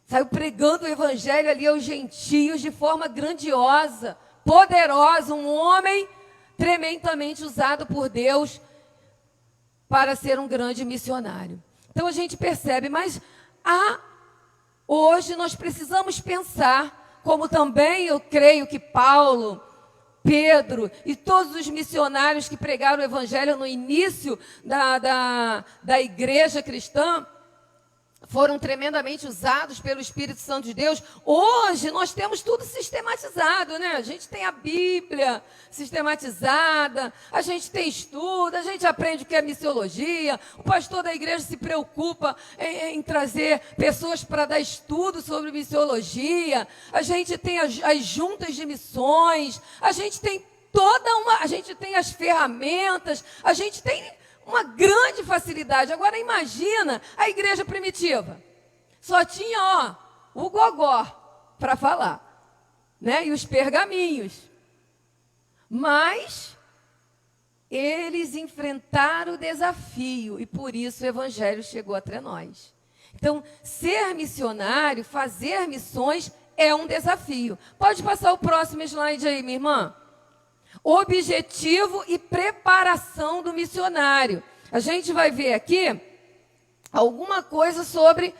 Saiu pregando o evangelho ali aos gentios de forma grandiosa, poderosa. Um homem tremendamente usado por Deus para ser um grande missionário. Então a gente percebe, mas hoje nós precisamos pensar, como também eu creio que Paulo Pedro e todos os missionários que pregaram o evangelho no início da igreja cristã, foram tremendamente usados pelo Espírito Santo de Deus. Hoje nós temos tudo sistematizado, né? A gente tem a Bíblia sistematizada, a gente tem estudo, a gente aprende o que é missiologia, o pastor da igreja se preocupa em trazer pessoas para dar estudo sobre missiologia, a gente tem as juntas de missões, a gente tem a gente tem as ferramentas, a gente tem uma grande facilidade. Agora imagina a igreja primitiva. Só tinha, o gogó para falar, né? E os pergaminhos. Mas eles enfrentaram o desafio e por isso o evangelho chegou até nós. Então, ser missionário, fazer missões é um desafio. Pode passar o próximo slide aí, minha irmã. Objetivo e preparação do missionário. A gente vai ver aqui alguma coisa sobre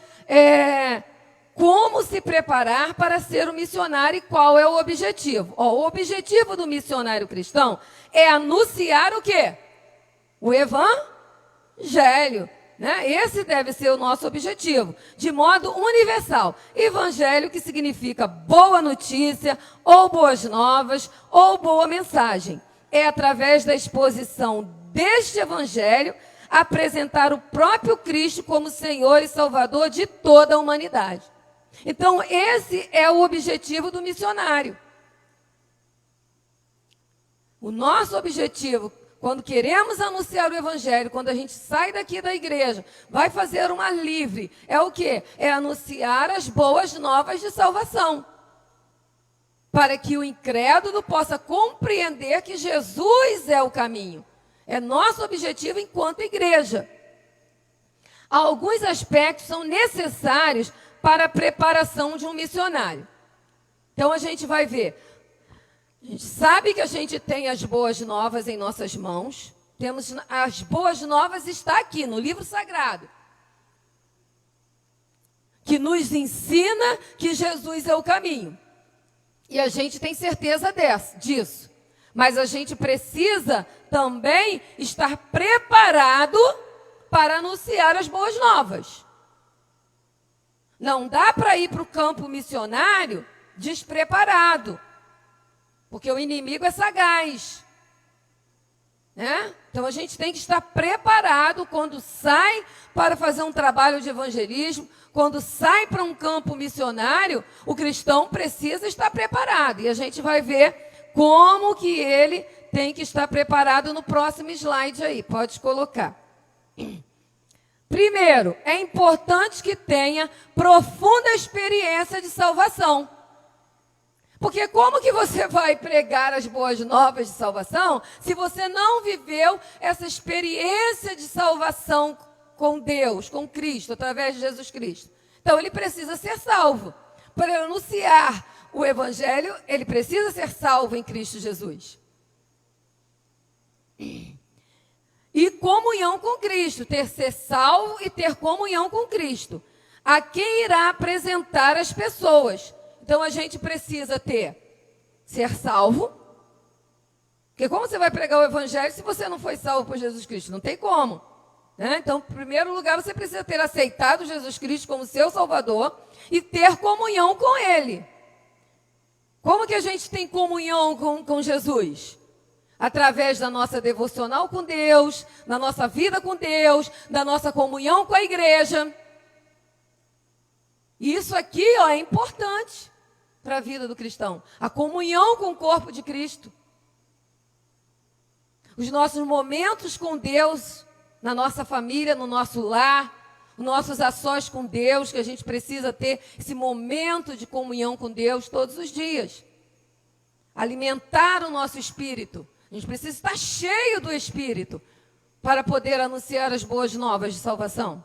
como se preparar para ser um missionário e qual é o objetivo. O objetivo do missionário cristão é anunciar o quê? O evangelho. Né? Esse deve ser o nosso objetivo, de modo universal. Evangelho, que significa boa notícia, ou boas novas, ou boa mensagem. É através da exposição deste evangelho apresentar o próprio Cristo como Senhor e Salvador de toda a humanidade. Então, esse é o objetivo do missionário. O nosso objetivo, quando queremos anunciar o evangelho, quando a gente sai daqui da igreja, vai fazer uma livre, é o quê? É anunciar as boas novas de salvação. Para que o incrédulo possa compreender que Jesus é o caminho. É nosso objetivo enquanto igreja. Alguns aspectos são necessários para a preparação de um missionário. Então a gente vai ver. A gente sabe que a gente tem as boas novas em nossas mãos. Temos as boas novas, está aqui no livro sagrado, que nos ensina que Jesus é o caminho. E a gente tem certeza disso. Mas a gente precisa também estar preparado para anunciar as boas novas. Não dá para ir para o campo missionário despreparado. Porque o inimigo é sagaz, né? Então a gente tem que estar preparado quando sai para fazer um trabalho de evangelismo, quando sai para um campo missionário, o cristão precisa estar preparado. E a gente vai ver como que ele tem que estar preparado no próximo slide aí. Pode colocar. Primeiro, é importante que tenha profunda experiência de salvação. Porque como que você vai pregar as boas novas de salvação se você não viveu essa experiência de salvação com Deus, com Cristo, através de Jesus Cristo? Então ele precisa ser salvo. Para anunciar o evangelho, ele precisa ser salvo em Cristo Jesus. E comunhão com Cristo, ser salvo e ter comunhão com Cristo. A quem irá apresentar as pessoas. Então, a gente precisa ser salvo. Porque como você vai pregar o evangelho se você não foi salvo por Jesus Cristo? Não tem como. Né? Então, em primeiro lugar, você precisa ter aceitado Jesus Cristo como seu Salvador e ter comunhão com Ele. Como que a gente tem comunhão com Jesus? Através da nossa devocional com Deus, da nossa vida com Deus, da nossa comunhão com a igreja. Isso aqui é importante para a vida do cristão. A comunhão com o corpo de Cristo. Os nossos momentos com Deus, na nossa família, no nosso lar, os nossos ações com Deus, que a gente precisa ter esse momento de comunhão com Deus todos os dias. Alimentar o nosso espírito. A gente precisa estar cheio do Espírito para poder anunciar as boas novas de salvação.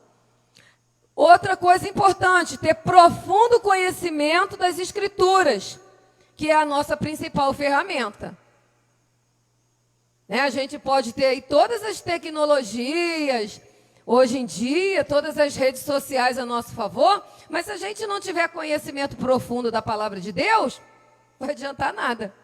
Outra coisa importante, ter profundo conhecimento das Escrituras, que é a nossa principal ferramenta. Né? A gente pode ter aí todas as tecnologias, hoje em dia, todas as redes sociais a nosso favor, mas se a gente não tiver conhecimento profundo da palavra de Deus, não vai adiantar nada.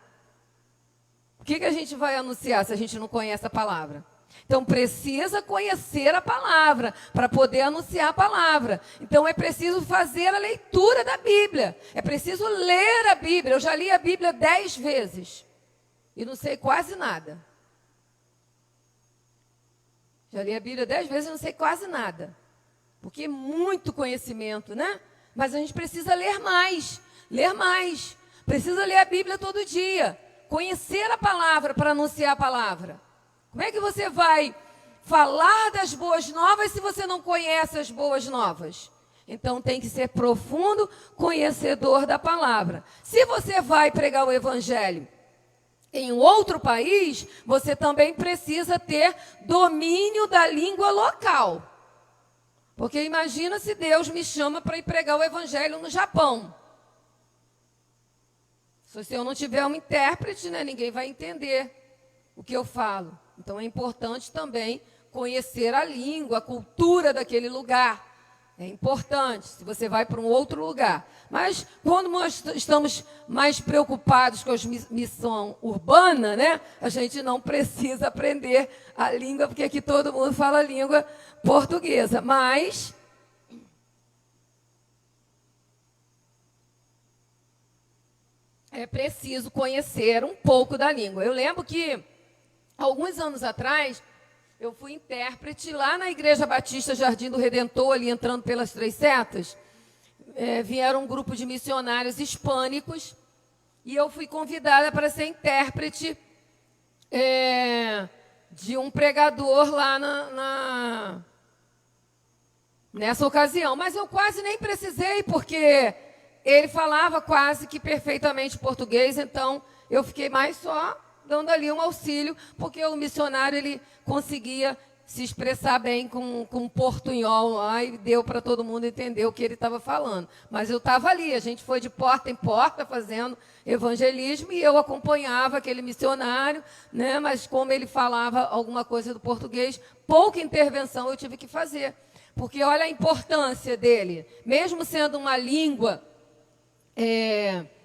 O que a gente vai anunciar se a gente não conhece a palavra? Então, precisa conhecer a palavra para poder anunciar a palavra. Então, é preciso fazer a leitura da Bíblia. É preciso ler a Bíblia. Eu já li a Bíblia 10 vezes e não sei quase nada. Já li a Bíblia 10 vezes e não sei quase nada. Porque é muito conhecimento, né? Mas a gente precisa ler mais. Ler mais. Precisa ler a Bíblia todo dia. Conhecer a palavra para anunciar a palavra. Como é que você vai falar das boas novas se você não conhece as boas novas? Então tem que ser profundo conhecedor da palavra. Se você vai pregar o evangelho em outro país, você também precisa ter domínio da língua local. Porque imagina se Deus me chama para ir pregar o evangelho no Japão. Se eu não tiver um intérprete, né, ninguém vai entender o que eu falo. Então, é importante também conhecer a língua, a cultura daquele lugar. É importante, se você vai para um outro lugar. Mas, quando nós estamos mais preocupados com a missão urbana, né, a gente não precisa aprender a língua, porque aqui todo mundo fala a língua portuguesa. Mas é preciso conhecer um pouco da língua. Eu lembro que alguns anos atrás, eu fui intérprete lá na Igreja Batista Jardim do Redentor, ali entrando pelas Três Setas. Vieram um grupo de missionários hispânicos e eu fui convidada para ser intérprete de um pregador lá nessa ocasião. Mas eu quase nem precisei, porque ele falava quase que perfeitamente português, então eu fiquei mais só dando ali um auxílio, porque o missionário ele conseguia se expressar bem com portunhol lá e deu para todo mundo entender o que ele estava falando. Mas eu estava ali, a gente foi de porta em porta fazendo evangelismo e eu acompanhava aquele missionário, né? Mas como ele falava alguma coisa do português, pouca intervenção eu tive que fazer. Porque olha a importância dele, mesmo sendo uma língua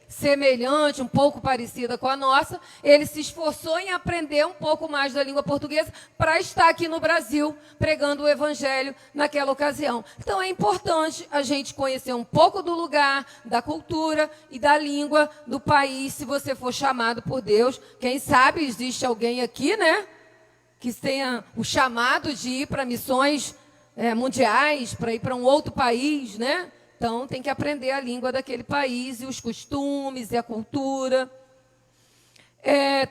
semelhante, um pouco parecida com a nossa, ele se esforçou em aprender um pouco mais da língua portuguesa para estar aqui no Brasil pregando o evangelho naquela ocasião. Então é importante a gente conhecer um pouco do lugar, da cultura e da língua do país, se você for chamado por Deus. Quem sabe existe alguém aqui, né, que tenha o chamado de ir para missões mundiais, para ir para um outro país, né? Então, tem que aprender a língua daquele país, e os costumes, e a cultura.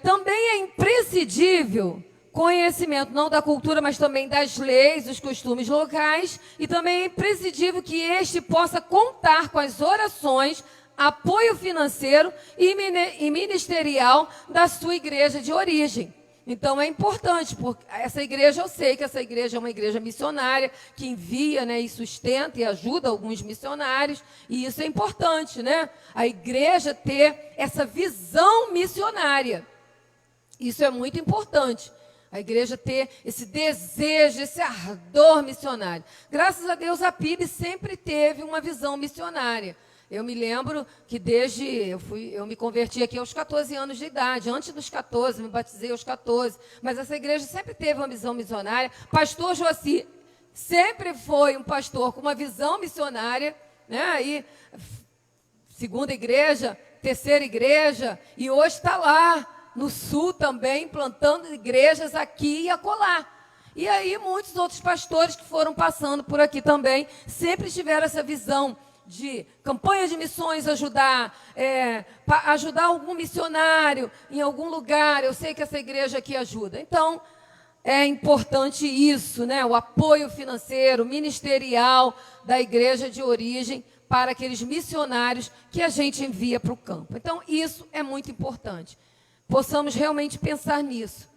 Também é imprescindível conhecimento, não da cultura, mas também das leis, os costumes locais, e também é imprescindível que este possa contar com as orações, apoio financeiro e ministerial da sua igreja de origem. Então, é importante, porque essa igreja, eu sei que essa igreja é uma igreja missionária, que envia, né, e sustenta e ajuda alguns missionários, e isso é importante, né? A igreja ter essa visão missionária. Isso é muito importante. A igreja ter esse desejo, esse ardor missionário. Graças a Deus, a PIB sempre teve uma visão missionária. Eu me lembro que eu me converti aqui aos 14 anos de idade. Antes dos 14, me batizei aos 14. Mas essa igreja sempre teve uma visão missionária. Pastor Joaci sempre foi um pastor com uma visão missionária, né? Aí, segunda igreja, terceira igreja, e hoje está lá no sul também, plantando igrejas aqui e acolá. E aí muitos outros pastores que foram passando por aqui também sempre tiveram essa visão de campanha de missões, ajudar algum missionário em algum lugar. Eu sei que essa igreja aqui ajuda. Então, é importante isso, né? O apoio financeiro, ministerial da igreja de origem para aqueles missionários que a gente envia para o campo. Então, isso é muito importante. Possamos realmente pensar nisso.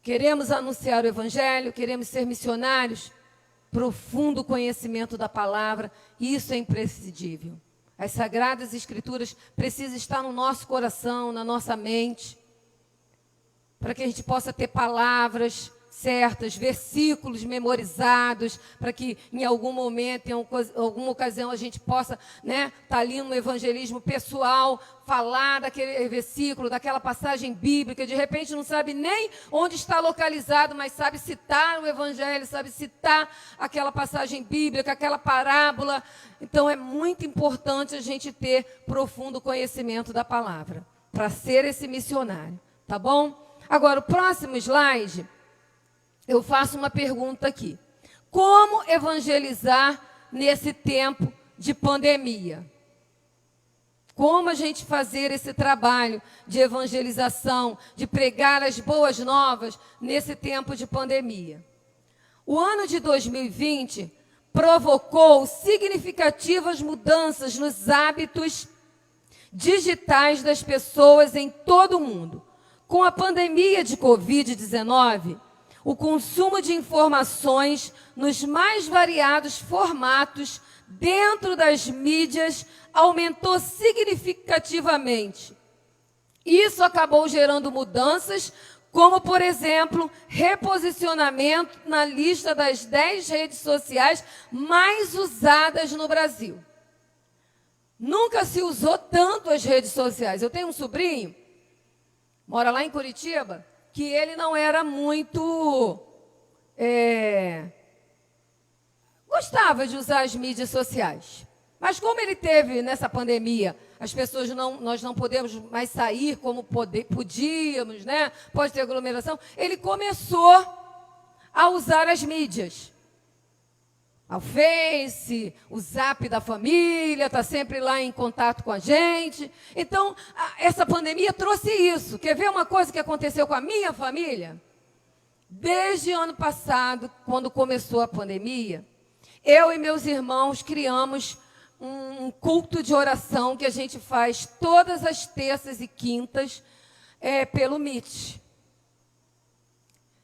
Queremos anunciar o evangelho, queremos ser missionários, profundo conhecimento da palavra, e isso é imprescindível. As Sagradas Escrituras precisam estar no nosso coração, na nossa mente, para que a gente possa ter palavras certas, versículos memorizados, para que em algum momento, em alguma ocasião, a gente possa, né, estar ali no evangelismo pessoal, falar daquele versículo, daquela passagem bíblica, de repente não sabe nem onde está localizado, mas sabe citar o evangelho, sabe citar aquela passagem bíblica, aquela parábola. Então é muito importante a gente ter profundo conhecimento da palavra, para ser esse missionário, tá bom? Agora, o próximo slide, eu faço uma pergunta aqui. Como evangelizar nesse tempo de pandemia? Como a gente fazer esse trabalho de evangelização, de pregar as boas novas nesse tempo de pandemia? O ano de 2020 provocou significativas mudanças nos hábitos digitais das pessoas em todo o mundo. Com a pandemia de Covid-19, o consumo de informações nos mais variados formatos dentro das mídias aumentou significativamente. Isso acabou gerando mudanças, como, por exemplo, reposicionamento na lista das 10 redes sociais mais usadas no Brasil. Nunca se usou tanto as redes sociais. Eu tenho um sobrinho, mora lá em Curitiba, que ele não era muito... gostava de usar as mídias sociais. Mas como ele teve nessa pandemia, as pessoas nós não podemos mais sair como podíamos, né? Pode ter aglomeração. Ele começou a usar as mídias. O Face, o Zap da família, está sempre lá em contato com a gente. Então, essa pandemia trouxe isso. Quer ver uma coisa que aconteceu com a minha família? Desde ano passado, quando começou a pandemia, eu e meus irmãos criamos um culto de oração que a gente faz todas as terças e quintas pelo Meet.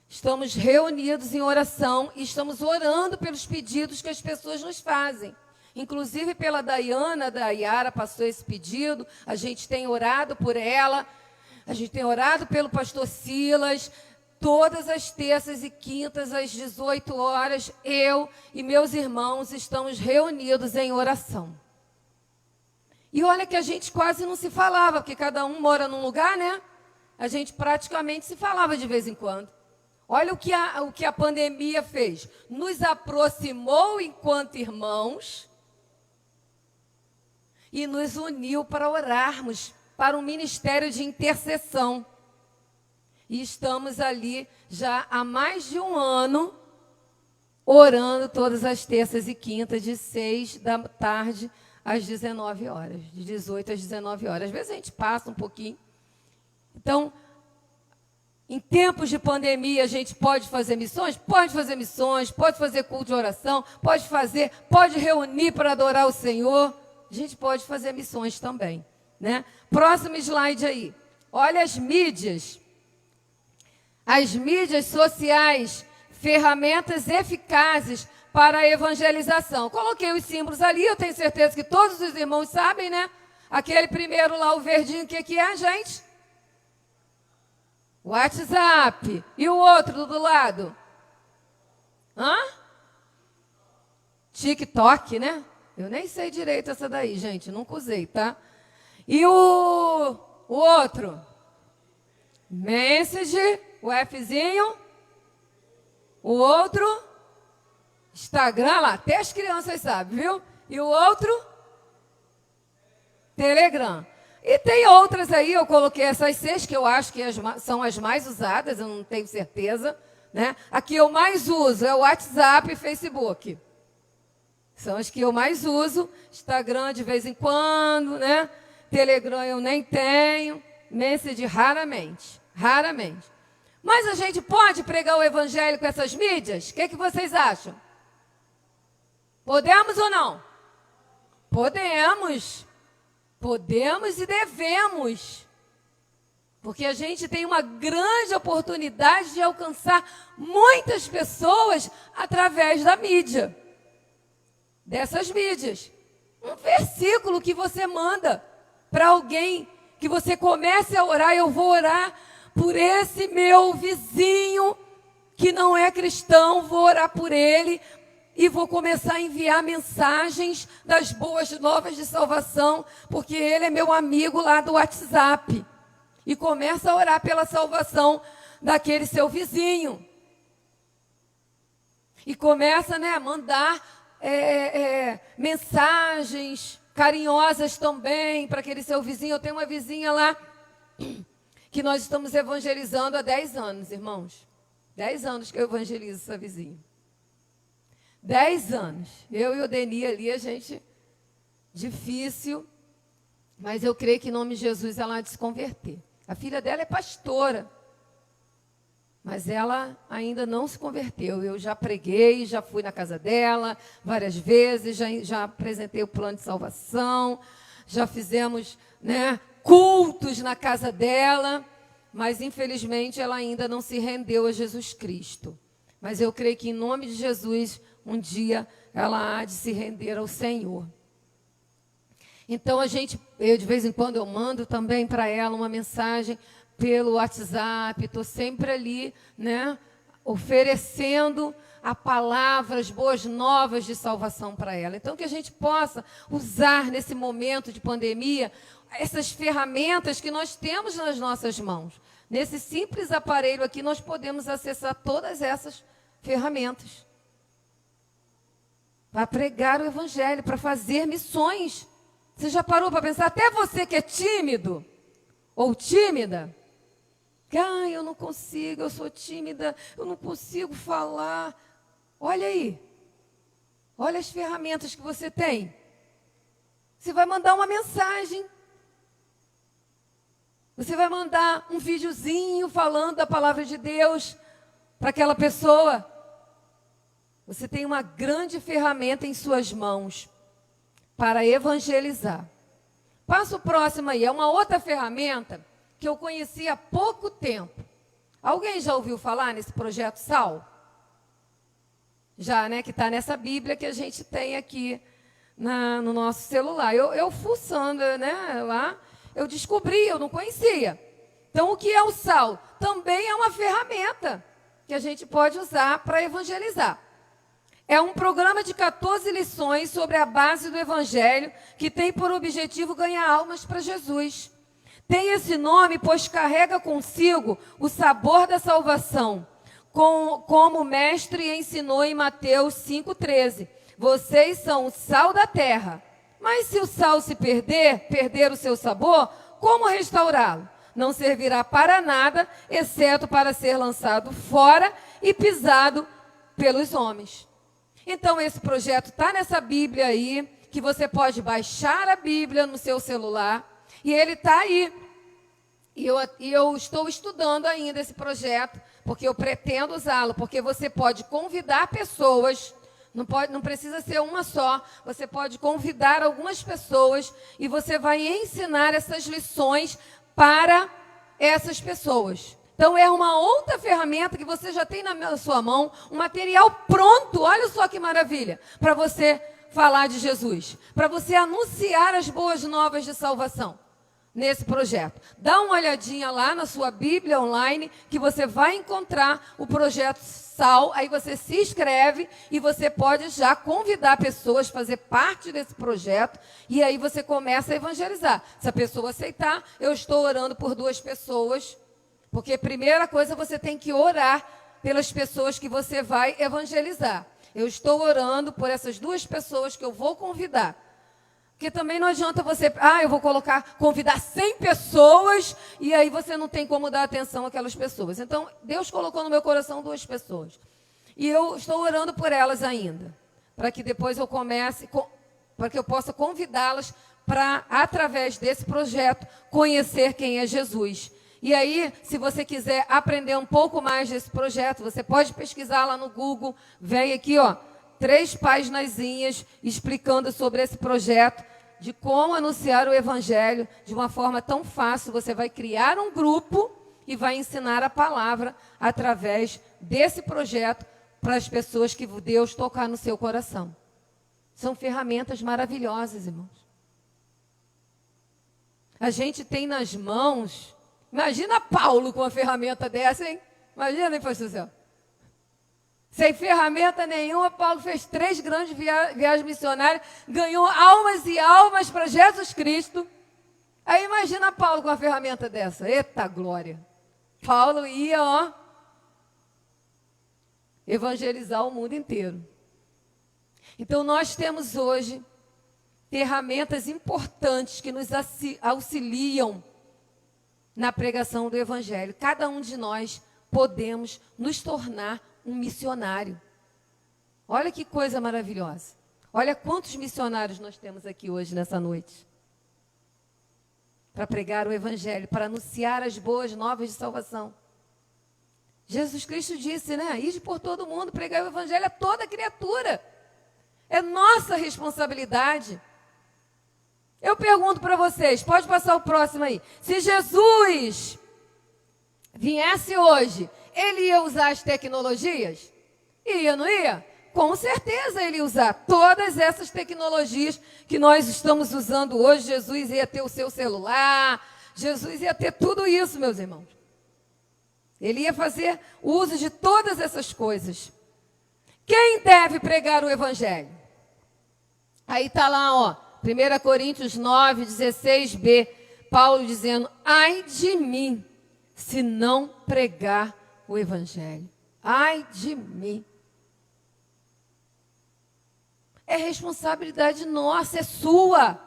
Estamos reunidos em oração e estamos orando pelos pedidos que as pessoas nos fazem. Inclusive pela Daiana, da Yara passou esse pedido, a gente tem orado por ela, a gente tem orado pelo pastor Silas. Todas as terças e quintas, às 18 horas, eu e meus irmãos estamos reunidos em oração. E olha que a gente quase não se falava, porque cada um mora num lugar, né? A gente praticamente se falava de vez em quando. Olha o que a pandemia fez. Nos aproximou enquanto irmãos e nos uniu para orarmos para um ministério de intercessão. E estamos ali já há mais de um ano orando todas as terças e quintas, de 6 da tarde às 19 horas, de 18 às 19 horas. Às vezes a gente passa um pouquinho. Então, em tempos de pandemia, a gente pode fazer missões? Pode fazer missões, pode fazer culto de oração, pode reunir para adorar o Senhor. A gente pode fazer missões também, né? Próximo slide aí. Olha as mídias. As mídias sociais, ferramentas eficazes para a evangelização. Coloquei os símbolos ali, eu tenho certeza que todos os irmãos sabem, né? Aquele primeiro lá, o verdinho, o que é, gente? WhatsApp. E o outro do lado? TikTok, né? Eu nem sei direito essa daí, gente, nunca usei, tá? E o outro? Message, o Fzinho. O outro? Instagram, lá, até as crianças sabem, viu? E o outro? Telegram. E tem outras aí, eu coloquei essas 6, que eu acho que são as mais usadas, eu não tenho certeza, né? A que eu mais uso é o WhatsApp e Facebook. São as que eu mais uso. Instagram de vez em quando, né? Telegram eu nem tenho. Message raramente. Raramente. Mas a gente pode pregar o evangelho com essas mídias? O que vocês acham? Podemos ou não? Podemos. Podemos e devemos. Porque a gente tem uma grande oportunidade de alcançar muitas pessoas através da mídia. Dessas mídias. Um versículo que você manda para alguém, que você comece a orar. Eu vou orar por esse meu vizinho que não é cristão, vou orar por ele e vou começar a enviar mensagens das boas novas de salvação, porque ele é meu amigo lá do WhatsApp. E começa a orar pela salvação daquele seu vizinho. E começa, a mandar mensagens carinhosas também para aquele seu vizinho. Eu tenho uma vizinha lá que nós estamos evangelizando há 10 anos, irmãos. 10 anos que eu evangelizo essa vizinha. 10 anos. Eu e o Deni ali, a gente... Difícil, mas eu creio que em nome de Jesus ela há de se converter. A filha dela é pastora, mas ela ainda não se converteu. Eu já preguei, já fui na casa dela várias vezes, já apresentei o plano de salvação, já fizemos, cultos na casa dela, mas infelizmente ela ainda não se rendeu a Jesus Cristo. Mas eu creio que em nome de Jesus, um dia ela há de se render ao Senhor. Então eu de vez em quando eu mando também para ela uma mensagem pelo WhatsApp, estou sempre ali, oferecendo a palavra, as boas novas de salvação para ela. Então que a gente possa usar nesse momento de pandemia essas ferramentas que nós temos nas nossas mãos. Nesse simples aparelho aqui nós podemos acessar todas essas ferramentas para pregar o evangelho, para fazer missões. Você já parou para pensar? Até você que é tímido ou tímida, que eu não consigo, eu sou tímida, eu não consigo falar. Olha aí, olha as ferramentas que você tem. Você vai mandar uma mensagem, você vai mandar um videozinho falando da palavra de Deus para aquela pessoa. Você tem uma grande ferramenta em suas mãos para evangelizar. Passo próximo aí, é uma outra ferramenta que eu conheci há pouco tempo. Alguém já ouviu falar nesse projeto SAL? Já, que está nessa Bíblia que a gente tem aqui no nosso celular. Eu fuçando, lá, eu descobri, eu não conhecia. Então, o que é o SAL? Também é uma ferramenta que a gente pode usar para evangelizar. É um programa de 14 lições sobre a base do Evangelho que tem por objetivo ganhar almas para Jesus. Tem esse nome pois carrega consigo o sabor da salvação, como o mestre ensinou em Mateus 5,13. Vocês são o sal da terra, mas se o sal se perder o seu sabor, como restaurá-lo? Não servirá para nada, exceto para ser lançado fora e pisado pelos homens. Então, esse projeto está nessa Bíblia aí, que você pode baixar a Bíblia no seu celular, e ele está aí. E eu estou estudando ainda esse projeto, porque eu pretendo usá-lo, porque você pode convidar pessoas, não precisa ser uma só, você pode convidar algumas pessoas, e você vai ensinar essas lições para essas pessoas. Então, é uma outra ferramenta que você já tem na sua mão, um material pronto, olha só que maravilha, para você falar de Jesus, para você anunciar as boas novas de salvação nesse projeto. Dá uma olhadinha lá na sua Bíblia online, que você vai encontrar o projeto SAL, aí você se inscreve e você pode já convidar pessoas a fazer parte desse projeto, e aí você começa a evangelizar. Se a pessoa aceitar, eu estou orando por 2 pessoas, porque primeira coisa, você tem que orar pelas pessoas que você vai evangelizar. Eu estou orando por essas 2 pessoas que eu vou convidar. Porque também não adianta você, eu vou convidar 100 pessoas, e aí você não tem como dar atenção àquelas pessoas. Então, Deus colocou no meu coração 2 pessoas. E eu estou orando por elas ainda, para que depois eu comece, para que eu possa convidá-las para, através desse projeto, conhecer quem é Jesus. E aí, se você quiser aprender um pouco mais desse projeto, você pode pesquisar lá no Google, vem aqui, 3 paginazinhas explicando sobre esse projeto, de como anunciar o Evangelho de uma forma tão fácil. Você vai criar um grupo e vai ensinar a palavra através desse projeto para as pessoas que Deus tocar no seu coração. São ferramentas maravilhosas, irmãos. A gente tem nas mãos... Imagina Paulo com uma ferramenta dessa, hein? Imagina, hein, pastor Céu? Sem ferramenta nenhuma, Paulo fez 3 grandes viagens missionárias, ganhou almas e almas para Jesus Cristo. Aí imagina Paulo com uma ferramenta dessa. Eita glória! Paulo ia, ó, evangelizar o mundo inteiro. Então nós temos hoje ferramentas importantes que nos auxiliam na pregação do Evangelho. Cada um de nós podemos nos tornar um missionário. Olha que coisa maravilhosa. Olha quantos missionários nós temos aqui hoje, nessa noite. Para pregar o Evangelho, para anunciar as boas novas de salvação. Jesus Cristo disse, né? Ide por todo mundo, pregar o Evangelho a toda criatura. É nossa responsabilidade. Eu pergunto para vocês, pode passar o próximo aí. Se Jesus viesse hoje, ele ia usar as tecnologias? Ia, não ia? Com certeza ele ia usar todas essas tecnologias que nós estamos usando hoje. Jesus ia ter o seu celular, Jesus ia ter tudo isso, meus irmãos. Ele ia fazer uso de todas essas coisas. Quem deve pregar o Evangelho? Aí está lá, ó, 1 Coríntios 9, 16b, Paulo dizendo, ai de mim, se não pregar o Evangelho. Ai de mim. É responsabilidade nossa, é sua.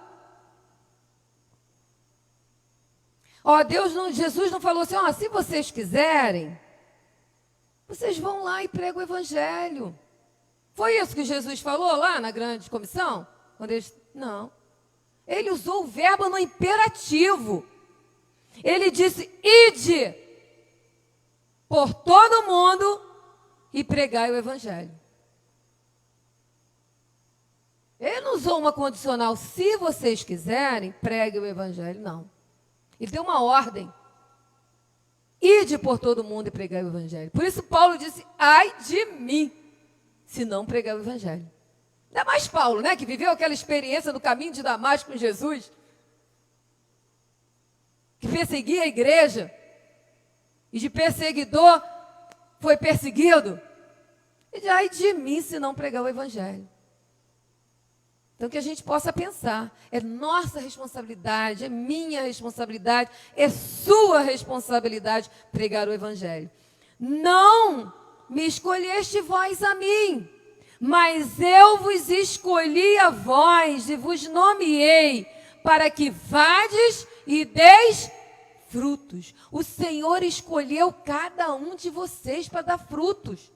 Ó, Jesus não falou assim, ó, se vocês quiserem, vocês vão lá e pregam o Evangelho. Foi isso que Jesus falou lá na grande comissão? Não. Ele usou o verbo no imperativo. Ele disse, ide por todo mundo e pregai o Evangelho. Ele não usou uma condicional, se vocês quiserem, pregue o Evangelho, não. Ele deu uma ordem. Ide por todo mundo e pregai o Evangelho. Por isso Paulo disse, ai de mim, se não pregar o Evangelho. Ainda mais Paulo, né, que viveu aquela experiência do caminho de Damasco com Jesus, que perseguia a igreja, e de perseguidor foi perseguido. E de ai de mim, se não pregar o Evangelho. Então, que a gente possa pensar, é nossa responsabilidade, é minha responsabilidade, é sua responsabilidade pregar o Evangelho. Não me escolheste vós a mim, mas eu vos escolhi a vós e vos nomeei para que vades e deis frutos. O Senhor escolheu cada um de vocês para dar frutos.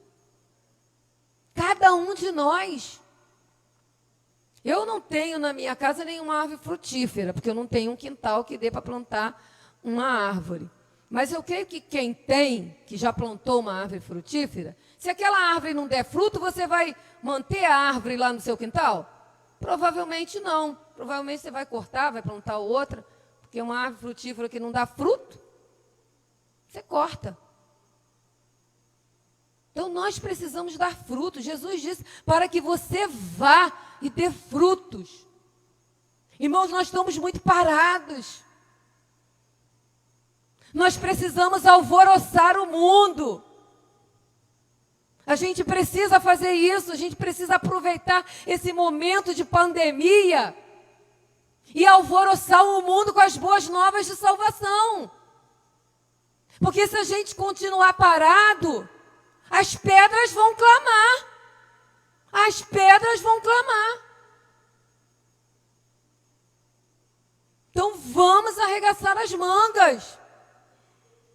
Cada um de nós. Eu não tenho na minha casa nenhuma árvore frutífera, porque eu não tenho um quintal que dê para plantar uma árvore. Mas eu creio que quem tem, que já plantou uma árvore frutífera, se aquela árvore não der fruto, você vai manter a árvore lá no seu quintal? Provavelmente não. Provavelmente você vai cortar, vai plantar outra, porque uma árvore frutífera que não dá fruto, você corta. Então, nós precisamos dar frutos. Jesus disse, para que você vá e dê frutos. Irmãos, nós estamos muito parados. Nós precisamos alvoroçar o mundo. A gente precisa fazer isso, a gente precisa aproveitar esse momento de pandemia e alvoroçar o mundo com as boas novas de salvação. Porque se a gente continuar parado, as pedras vão clamar. As pedras vão clamar. Então vamos arregaçar as mangas.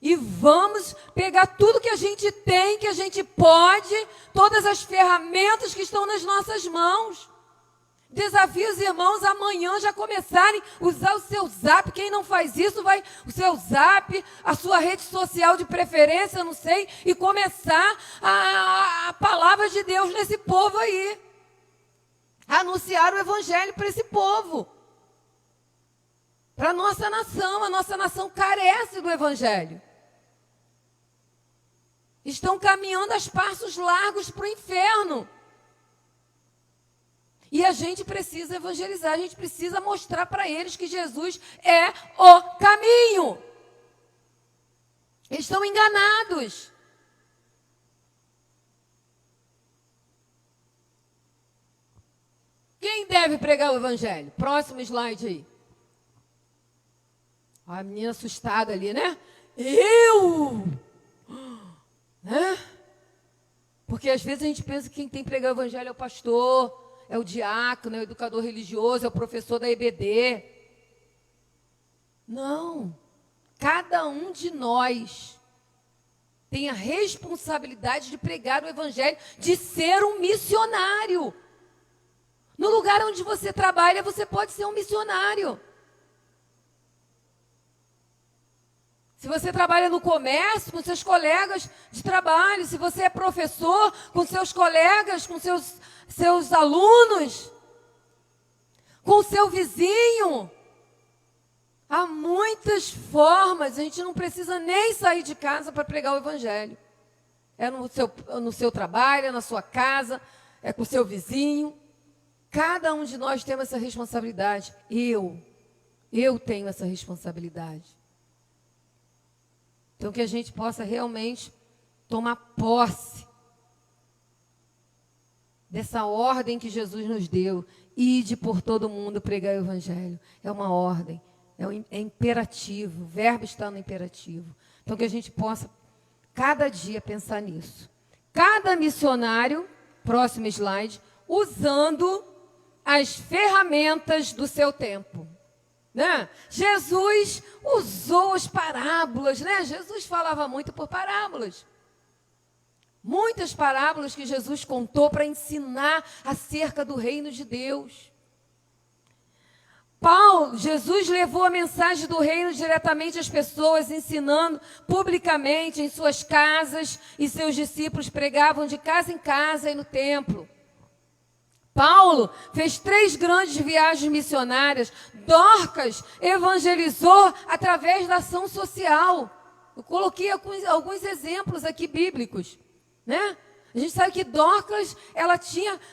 E vamos pegar tudo que a gente tem, que a gente pode, todas as ferramentas que estão nas nossas mãos. Desafio os irmãos amanhã já começarem a usar o seu Zap. Quem não faz isso, vai o seu Zap, a sua rede social de preferência, não sei, e começar a palavra de Deus nesse povo aí. Anunciar o Evangelho para esse povo. Para a nossa nação carece do Evangelho. Estão caminhando a passos largos para o inferno. E a gente precisa evangelizar, a gente precisa mostrar para eles que Jesus é o caminho. Eles estão enganados. Quem deve pregar o evangelho? Próximo slide aí. A menina assustada ali, né? Eu! Né? Porque às vezes a gente pensa que quem tem que pregar o evangelho é o pastor, é o diácono, é o educador religioso, é o professor da EBD. Não. Cada um de nós tem a responsabilidade de pregar o evangelho, de ser um missionário. No lugar onde você trabalha, você pode ser um missionário. Se você trabalha no comércio, com seus colegas de trabalho, se você é professor, com seus colegas, com seus alunos, com o seu vizinho. Há muitas formas, a gente não precisa nem sair de casa para pregar o evangelho. É no seu trabalho, é na sua casa, é com o seu vizinho. Cada um de nós temos essa responsabilidade. Eu tenho essa responsabilidade. Então, que a gente possa realmente tomar posse dessa ordem que Jesus nos deu. Ide por todo mundo pregar o evangelho. É uma ordem, é imperativo. O verbo está no imperativo. Então, que a gente possa, cada dia, pensar nisso. Cada missionário, próximo slide, usando as ferramentas do seu tempo. Né? Jesus usou as parábolas, né? Jesus falava muito por parábolas. Muitas parábolas que Jesus contou para ensinar acerca do reino de Deus. Jesus levou a mensagem do reino diretamente às pessoas, ensinando publicamente em suas casas, e seus discípulos pregavam de casa em casa e no templo. Paulo fez 3 grandes viagens missionárias. Dorcas evangelizou através da ação social. Eu coloquei alguns exemplos aqui bíblicos, né? A gente sabe que Dorcas, ela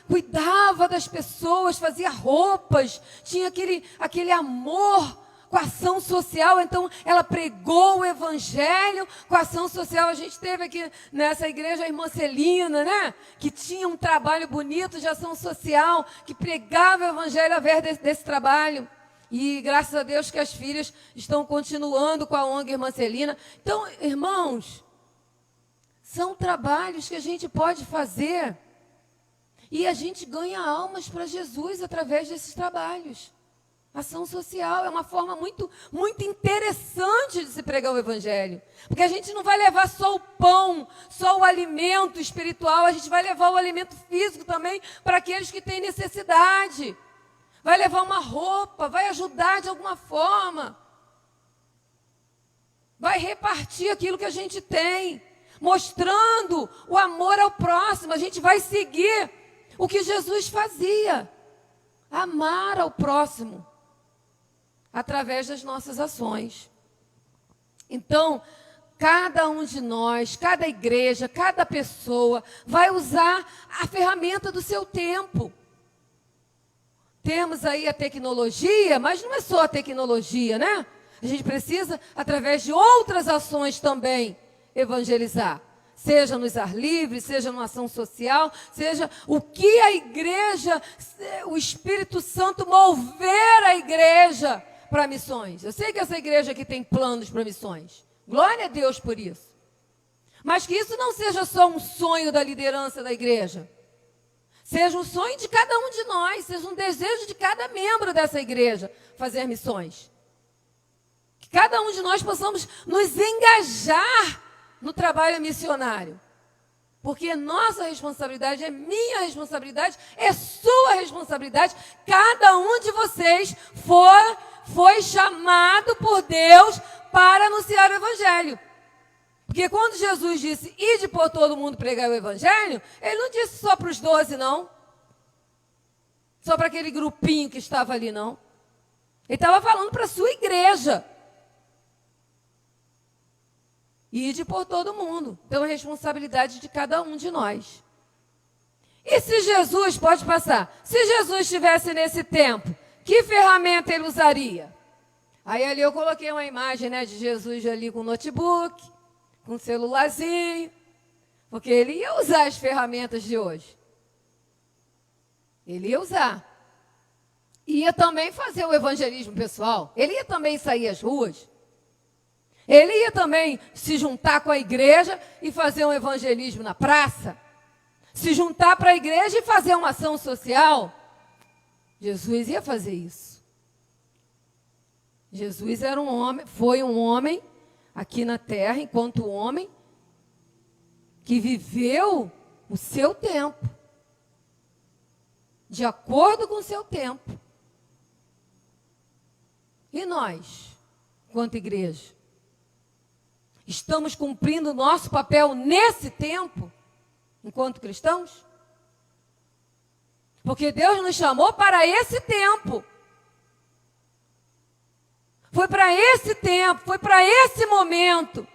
cuidava das pessoas, fazia roupas, tinha aquele amor com a ação social. Então, ela pregou o evangelho com a ação social. A gente teve aqui nessa igreja a irmã Celina, né? Que tinha um trabalho bonito de ação social, que pregava o evangelho através desse trabalho. E graças a Deus que as filhas estão continuando com a ONG Irmã Celina. Então, irmãos, são trabalhos que a gente pode fazer. E a gente ganha almas para Jesus através desses trabalhos. Ação social é uma forma muito, muito interessante de se pregar o evangelho. Porque a gente não vai levar só o pão, só o alimento espiritual, a gente vai levar o alimento físico também para aqueles que têm necessidade. Vai levar uma roupa, vai ajudar de alguma forma. Vai repartir aquilo que a gente tem, mostrando o amor ao próximo. A gente vai seguir o que Jesus fazia, amar ao próximo, através das nossas ações. Então, cada um de nós, cada igreja, cada pessoa vai usar a ferramenta do seu tempo. Temos aí a tecnologia, mas não é só a tecnologia, né? A gente precisa, através de outras ações também, evangelizar. Seja no ar livre, seja numa ação social, seja o que a igreja, o Espírito Santo mover a igreja para missões. Eu sei que essa igreja aqui tem planos para missões. Glória a Deus por isso. Mas que isso não seja só um sonho da liderança da igreja. Seja um sonho de cada um de nós, seja um desejo de cada membro dessa igreja fazer missões. Que cada um de nós possamos nos engajar no trabalho missionário. Porque nossa responsabilidade é minha responsabilidade, é sua responsabilidade. Cada um de vocês foi chamado por Deus para anunciar o evangelho. Porque quando Jesus disse, ide por todo mundo pregar o evangelho, ele não disse só para os 12, não. Só para aquele grupinho que estava ali, não. Ele estava falando para a sua igreja. Ide por todo mundo. Então, é responsabilidade de cada um de nós. E se Jesus, pode passar, se Jesus estivesse nesse tempo, que ferramenta ele usaria? Aí ali eu coloquei uma imagem, né, de Jesus ali com notebook, com celularzinho, porque ele ia usar as ferramentas de hoje. Ele ia usar. ia também fazer o evangelismo pessoal. Ele ia também sair às ruas. Ele ia também se juntar com a igreja e fazer um evangelismo na praça. Se juntar para a igreja e fazer uma ação social. Jesus ia fazer isso. Jesus era um homem, foi um homem aqui na terra, enquanto homem, que viveu o seu tempo, de acordo com o seu tempo. E nós, enquanto igreja, estamos cumprindo o nosso papel nesse tempo, enquanto cristãos? Porque Deus nos chamou para esse tempo. Foi para esse tempo, foi para esse momento.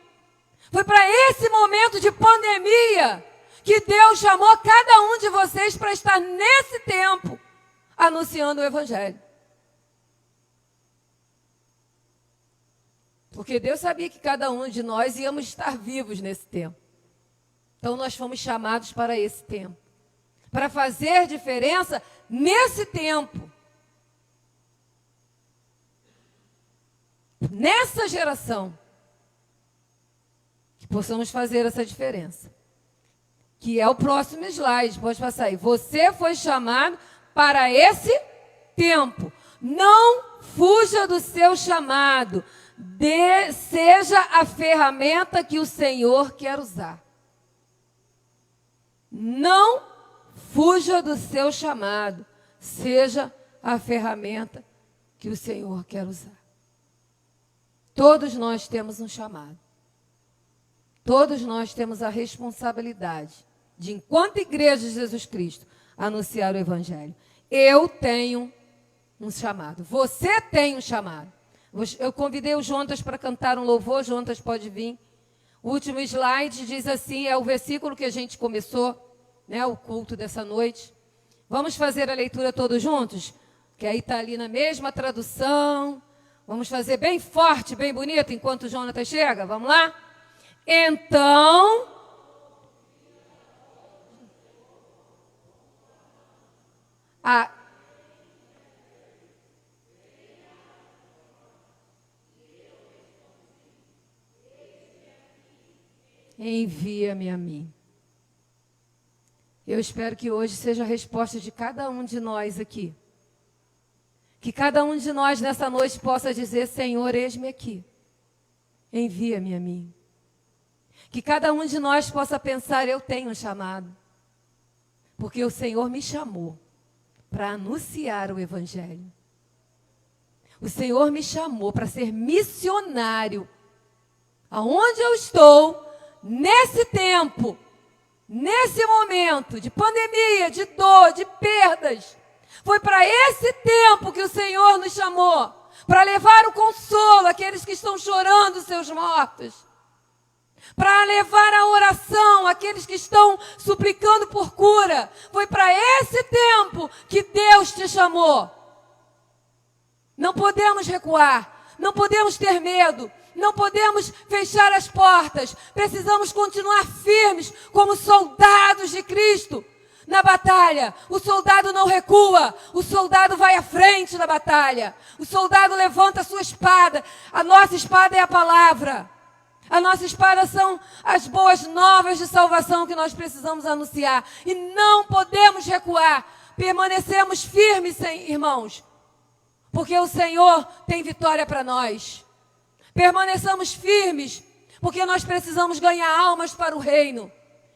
Foi para esse momento de pandemia que Deus chamou cada um de vocês para estar nesse tempo anunciando o Evangelho. Porque Deus sabia que cada um de nós íamos estar vivos nesse tempo. Então nós fomos chamados para esse tempo. Para fazer diferença nesse tempo. Nessa geração. Que possamos fazer essa diferença. Que é o próximo slide, pode passar aí. Você foi chamado para esse tempo. Não fuja do seu chamado. Seja a ferramenta que o Senhor quer usar. Não fuja do seu chamado. Seja a ferramenta que o Senhor quer usar. Todos nós temos um chamado. Todos nós temos a responsabilidade de, enquanto igreja de Jesus Cristo, anunciar o Evangelho. Eu tenho um chamado. Você tem um chamado. Eu convidei o Jontas para cantar um louvor. Jontas, pode vir. O último slide diz assim, é o versículo que a gente começou, né, o culto dessa noite. Vamos fazer a leitura todos juntos? Que aí está ali na mesma tradução. Vamos fazer bem forte, bem bonito, enquanto o Jontas chega. Vamos lá? Então... Envia-me a mim. Eu espero que hoje seja a resposta de cada um de nós aqui. Que cada um de nós nessa noite possa dizer, Senhor, eis-me aqui. Envia-me a mim. Que cada um de nós possa pensar, eu tenho um chamado. Porque o Senhor me chamou para anunciar o Evangelho. O Senhor me chamou para ser missionário. Aonde eu estou... Nesse tempo, nesse momento de pandemia, de dor, de perdas, foi para esse tempo que o Senhor nos chamou, para levar o consolo àqueles que estão chorando seus mortos, para levar a oração àqueles que estão suplicando por cura. Foi para esse tempo que Deus te chamou. Não podemos recuar, não podemos ter medo. Não podemos fechar as portas. Precisamos continuar firmes como soldados de Cristo na batalha. O soldado não recua. O soldado vai à frente da batalha. O soldado levanta a sua espada. A nossa espada é a palavra. A nossa espada são as boas novas de salvação que nós precisamos anunciar. E não podemos recuar. Permanecemos firmes, irmãos. Porque o Senhor tem vitória para nós. Permaneçamos firmes, porque nós precisamos ganhar almas para o reino.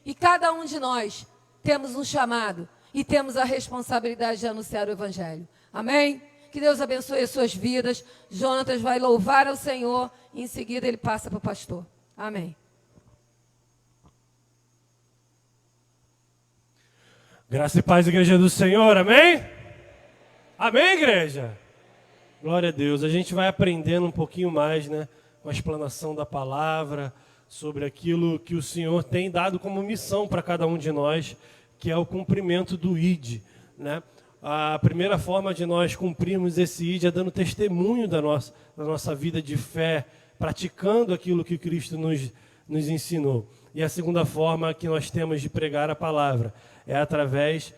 E cada um de nós temos um chamado e temos a responsabilidade de anunciar o Evangelho. Amém? Que Deus abençoe as suas vidas. Jonatas vai louvar ao Senhor e em seguida ele passa para o pastor. Amém. Graça e paz, igreja do Senhor, amém? Amém, igreja? Glória a Deus. A gente vai aprendendo um pouquinho mais, né, com a explanação da palavra, sobre aquilo que o Senhor tem dado como missão para cada um de nós, que é o cumprimento do ID, né? A primeira forma de nós cumprirmos esse ID é dando testemunho da nossa vida de fé, praticando aquilo que Cristo nos ensinou. E a segunda forma que nós temos de pregar a palavra é através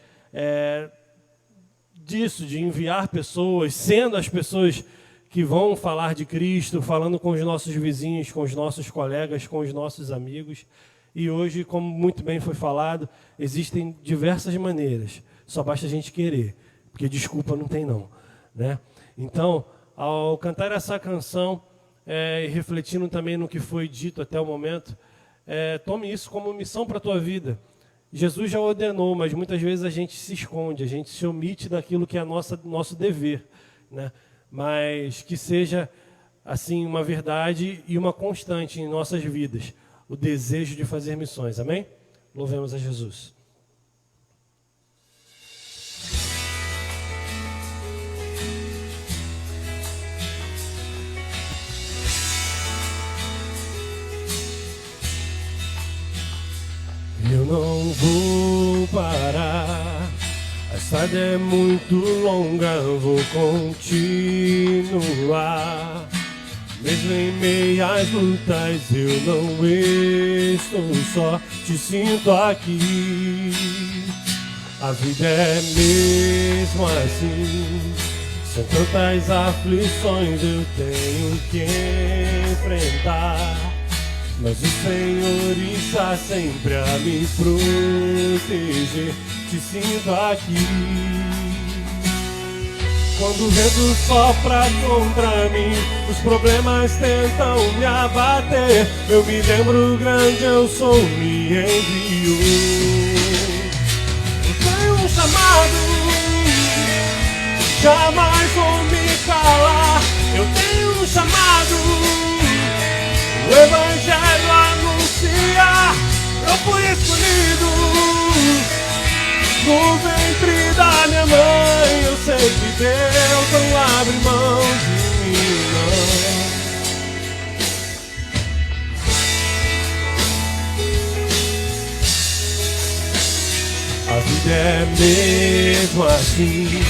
disso, de enviar pessoas, sendo as pessoas que vão falar de Cristo, falando com os nossos vizinhos, com os nossos colegas, com os nossos amigos. E hoje, como muito bem foi falado, existem diversas maneiras, só basta a gente querer, porque desculpa não tem não, né? Então, ao cantar essa canção, e refletindo também no que foi dito até o momento, tome isso como missão para a tua vida. Jesus já ordenou, mas muitas vezes a gente se esconde, a gente se omite daquilo que é nosso dever, né? Mas que seja assim uma verdade e uma constante em nossas vidas, o desejo de fazer missões, amém? Louvemos a Jesus. Eu não vou parar, a estrada é muito longa, eu vou continuar. Mesmo em meias lutas eu não estou só, te sinto aqui. A vida é mesmo assim, são tantas aflições eu tenho que enfrentar. Mas o Senhor está sempre a me proteger, te sinto aqui. Quando o vento sopra contra mim, os problemas tentam me abater, eu me lembro grande, eu sou, me enviou. Eu tenho um chamado, jamais vou me calar. Eu tenho um chamado, o Evangelho anuncia. Eu fui escolhido no ventre da minha mãe. Eu sei que Deus não abre mão de mim, não. A vida é mesmo assim,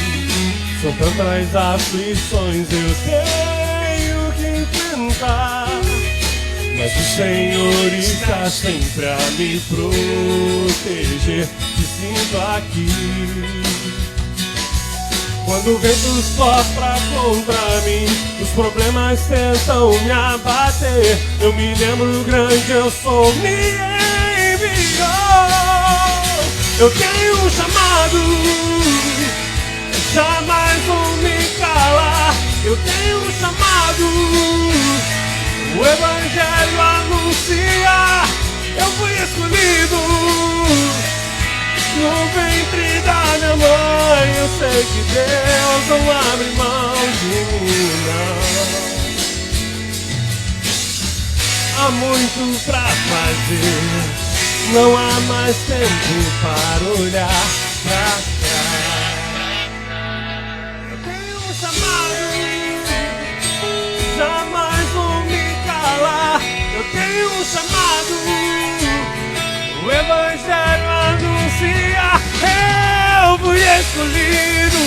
são tantas aflições eu tenho que enfrentar. Mas o Senhor está sempre a me proteger, te sinto aqui. Quando o vento sopra contra mim, os problemas tentam me abater, eu me lembro grande, eu sou, me enviou. Eu tenho um chamado, jamais vou me calar. Eu tenho um chamado, o Evangelho anuncia. Eu fui escolhido no ventre da minha mãe. Eu sei que Deus não abre mão de mim, não. Há muito pra fazer, não há mais tempo para olhar pra trás. Eu tenho um chamado, jamais vou me calar. Eu tenho um chamado, o Evangelho anuncia. Eu fui escolhido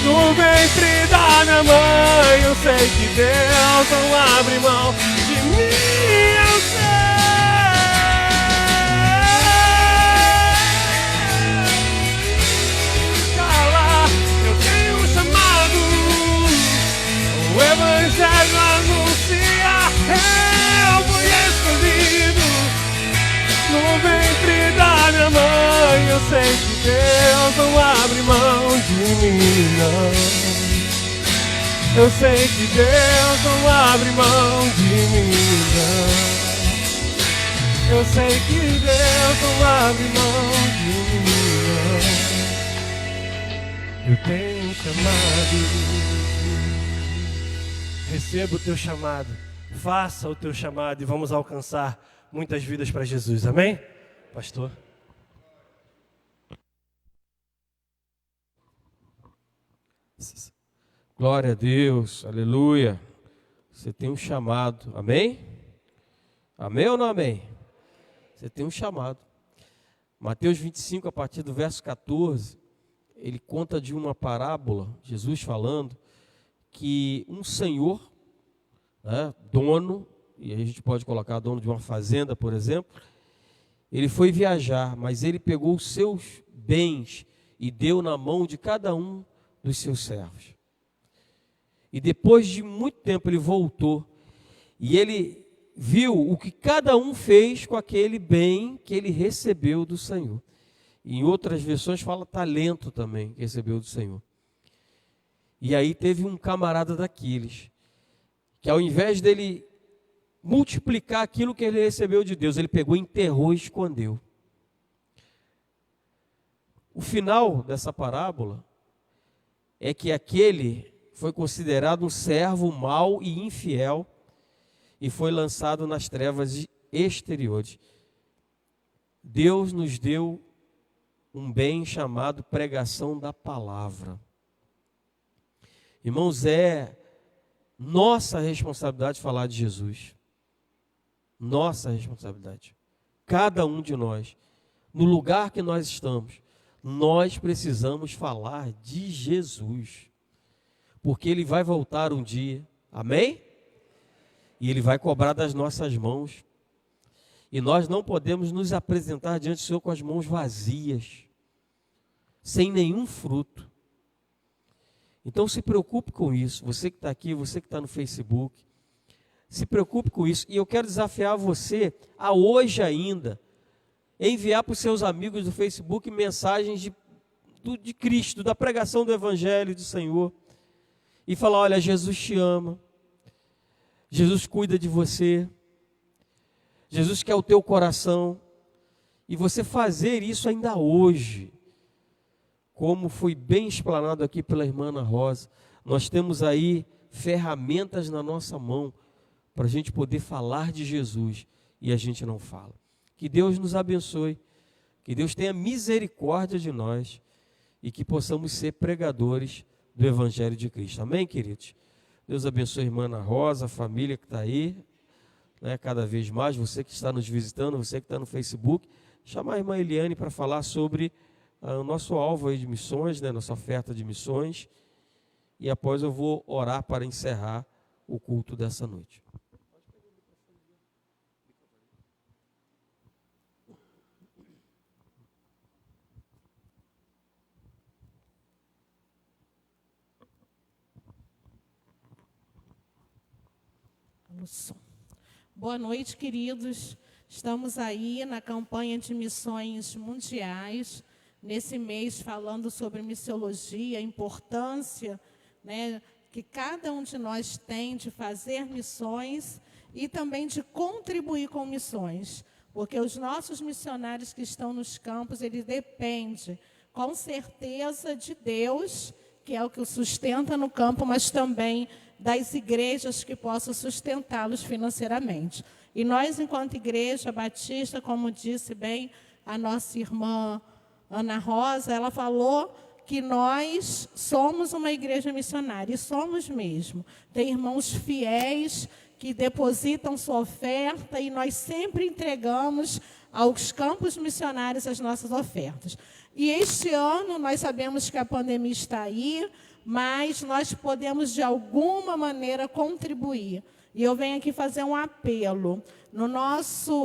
no ventre da minha mãe. Eu sei que Deus não abre mão de mim, eu sei. Calar, eu tenho um chamado, o Evangelho anuncia. Eu fui escolhido no ventre da minha mãe. Eu sei que Deus não abre mão de mim, não. Eu sei que Deus não abre mão de mim, não. Eu sei que Deus não abre mão de mim, não. Eu tenho um chamado. Receba o teu chamado, faça o teu chamado e vamos alcançar muitas vidas para Jesus, amém? Pastor. Glória a Deus, aleluia. Você tem um chamado, amém? Amém ou não amém? Você tem um chamado. Mateus 25, a partir do verso 14, ele conta de uma parábola, Jesus falando, que um senhor, né, dono, e aí a gente pode colocar dono de uma fazenda, por exemplo, ele foi viajar, mas ele pegou os seus bens e deu na mão de cada um dos seus servos. E depois de muito tempo ele voltou e ele viu o que cada um fez com aquele bem que ele recebeu do Senhor. Em outras versões fala talento também que recebeu do Senhor. E aí teve um camarada daqueles, que ao invés dele multiplicar aquilo que ele recebeu de Deus, ele pegou, enterrou e escondeu. O final dessa parábola é que aquele foi considerado um servo mau e infiel e foi lançado nas trevas exteriores. Deus nos deu um bem chamado pregação da palavra. Irmãos, é nossa responsabilidade falar de Jesus. Nossa responsabilidade. Cada um de nós, no lugar que nós estamos, nós precisamos falar de Jesus. Porque Ele vai voltar um dia, amém? E Ele vai cobrar das nossas mãos. E nós não podemos nos apresentar diante do Senhor com as mãos vazias, sem nenhum fruto. Então se preocupe com isso, você que está aqui, você que está no Facebook, se preocupe com isso. E eu quero desafiar você a hoje ainda enviar para os seus amigos do Facebook mensagens de Cristo, da pregação do Evangelho do Senhor. E falar, olha, Jesus te ama, Jesus cuida de você, Jesus quer o teu coração. E você fazer isso ainda hoje, como foi bem explanado aqui pela irmã Ana Rosa, nós temos aí ferramentas na nossa mão para a gente poder falar de Jesus e a gente não fala. Que Deus nos abençoe, que Deus tenha misericórdia de nós e que possamos ser pregadores do Evangelho de Cristo. Amém, queridos? Deus abençoe a irmã Ana Rosa, a família que está aí, né, cada vez mais, você que está nos visitando, você que está no Facebook, chamar a irmã Eliane para falar sobre o nosso alvo aí de missões, né, nossa oferta de missões, e após eu vou orar para encerrar o culto dessa noite. Boa noite, queridos. Estamos aí na campanha de missões mundiais, nesse mês falando sobre missiologia, a importância, né, que cada um de nós tem de fazer missões e também de contribuir com missões, porque os nossos missionários que estão nos campos, eles dependem com certeza de Deus, que é o que o sustenta no campo, mas também das igrejas que possam sustentá-los financeiramente. E nós, enquanto igreja batista, como disse bem a nossa irmã Ana Rosa, ela falou que nós somos uma igreja missionária, e somos mesmo. Tem irmãos fiéis que depositam sua oferta e nós sempre entregamos aos campos missionários as nossas ofertas. E este ano nós sabemos que a pandemia está aí, mas nós podemos de alguma maneira contribuir. E eu venho aqui fazer um apelo.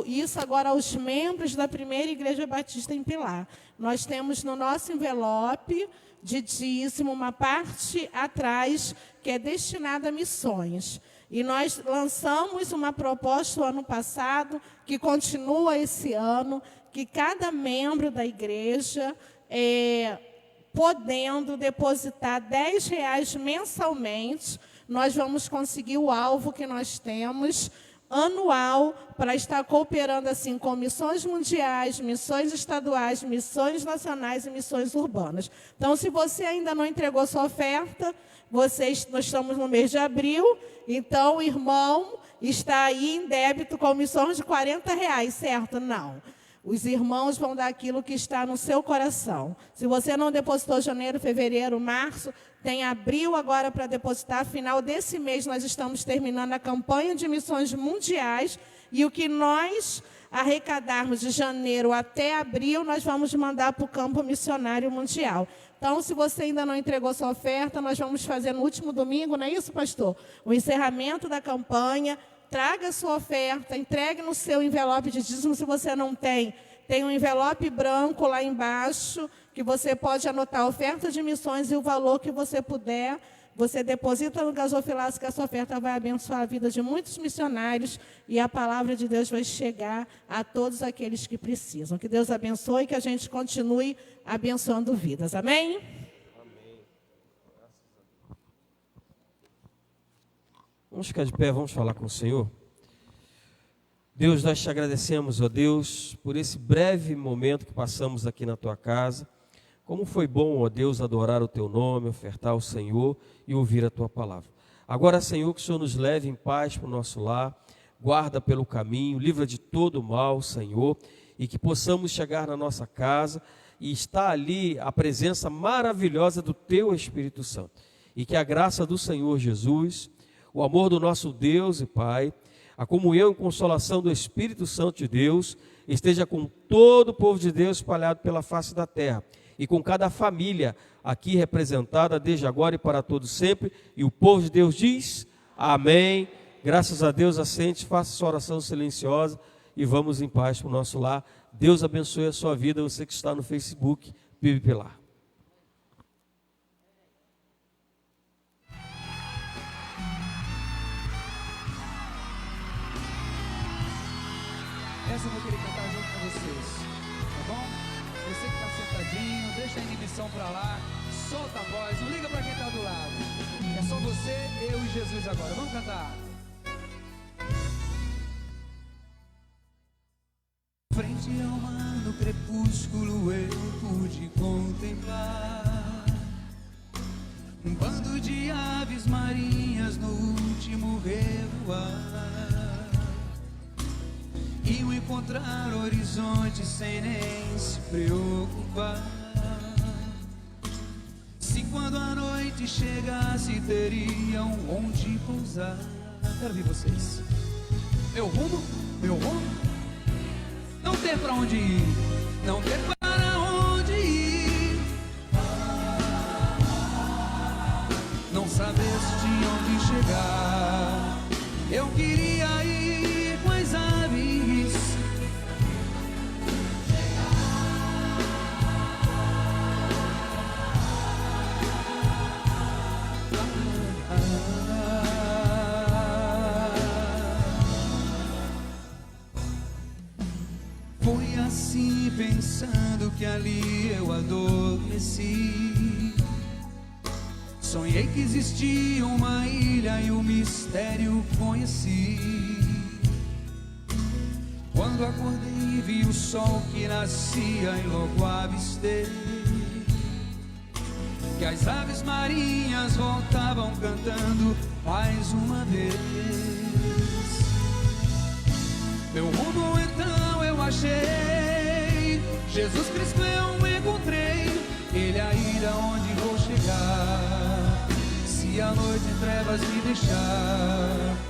Isso agora aos membros da primeira Igreja Batista em Pilar. Nós temos no nosso envelope de dízimo uma parte atrás que é destinada a missões. E nós lançamos uma proposta o ano passado, que continua esse ano, que cada membro da igreja, podendo depositar R$10 mensalmente, nós vamos conseguir o alvo que nós temos anual para estar cooperando assim com missões mundiais, missões estaduais, missões nacionais e missões urbanas. Então, se você ainda não entregou sua oferta, nós estamos no mês de abril, então o irmão está aí em débito com missões de R$40, certo? Não. Os irmãos vão dar aquilo que está no seu coração. Se você não depositou janeiro, fevereiro, março, tem abril agora para depositar. Final desse mês, nós estamos terminando a campanha de missões mundiais. E o que nós arrecadarmos de janeiro até abril, nós vamos mandar para o campo missionário mundial. Então, se você ainda não entregou sua oferta, nós vamos fazer no último domingo, não é isso, pastor? O encerramento da campanha. Traga a sua oferta, entregue no seu envelope de dízimo. Se você não tem, Tem um envelope branco lá embaixo, que você pode anotar a oferta de missões e o valor que você puder. Você deposita no gasofilaço, que essa oferta vai abençoar a vida de muitos missionários e a palavra de Deus vai chegar a todos aqueles que precisam. Que Deus abençoe e que a gente continue abençoando vidas. Amém? Vamos ficar de pé, vamos falar com o Senhor. Deus, nós te agradecemos, ó Deus, por esse breve momento que passamos aqui na tua casa. Como foi bom, ó Deus, adorar o teu nome, ofertar ao Senhor e ouvir a tua palavra. Agora, Senhor, que o Senhor nos leve em paz para o nosso lar, guarda pelo caminho, livra de todo mal, Senhor, e que possamos chegar na nossa casa e estar ali a presença maravilhosa do teu Espírito Santo. E que a graça do Senhor Jesus, o amor do nosso Deus e Pai, a comunhão e consolação do Espírito Santo de Deus esteja com todo o povo de Deus espalhado pela face da terra e com cada família aqui representada desde agora e para todos sempre. E o povo de Deus diz amém. Graças a Deus, assente, faça sua oração silenciosa e vamos em paz para o nosso lar. Deus abençoe a sua vida, você que está no Facebook, PIB Pilar. Essa eu vou querer cantar junto com vocês, tá bom? Você que tá sentadinho, deixa a inibição pra lá, solta a voz, não liga pra quem tá do lado. É só você, eu e Jesus agora. Vamos cantar. Frente ao mar no crepúsculo eu pude contemplar um bando de aves marinhas no último revoar. Iam encontrar horizonte sem nem se preocupar. Se quando a noite chegasse teriam onde pousar. Quero ver vocês. Meu rumo, não ter pra onde ir, não ter para onde ir. Não saber de onde chegar. Eu queria ir com as aves. Foi assim pensando que ali eu adormeci. Sonhei que existia uma ilha e o mistério conheci. Quando acordei vi o sol que nascia e logo avistei que as aves marinhas voltavam cantando mais uma vez. Meu rumo então eu achei, Jesus Cristo eu encontrei, Ele é a ilha onde vou chegar, se a noite em trevas me deixar.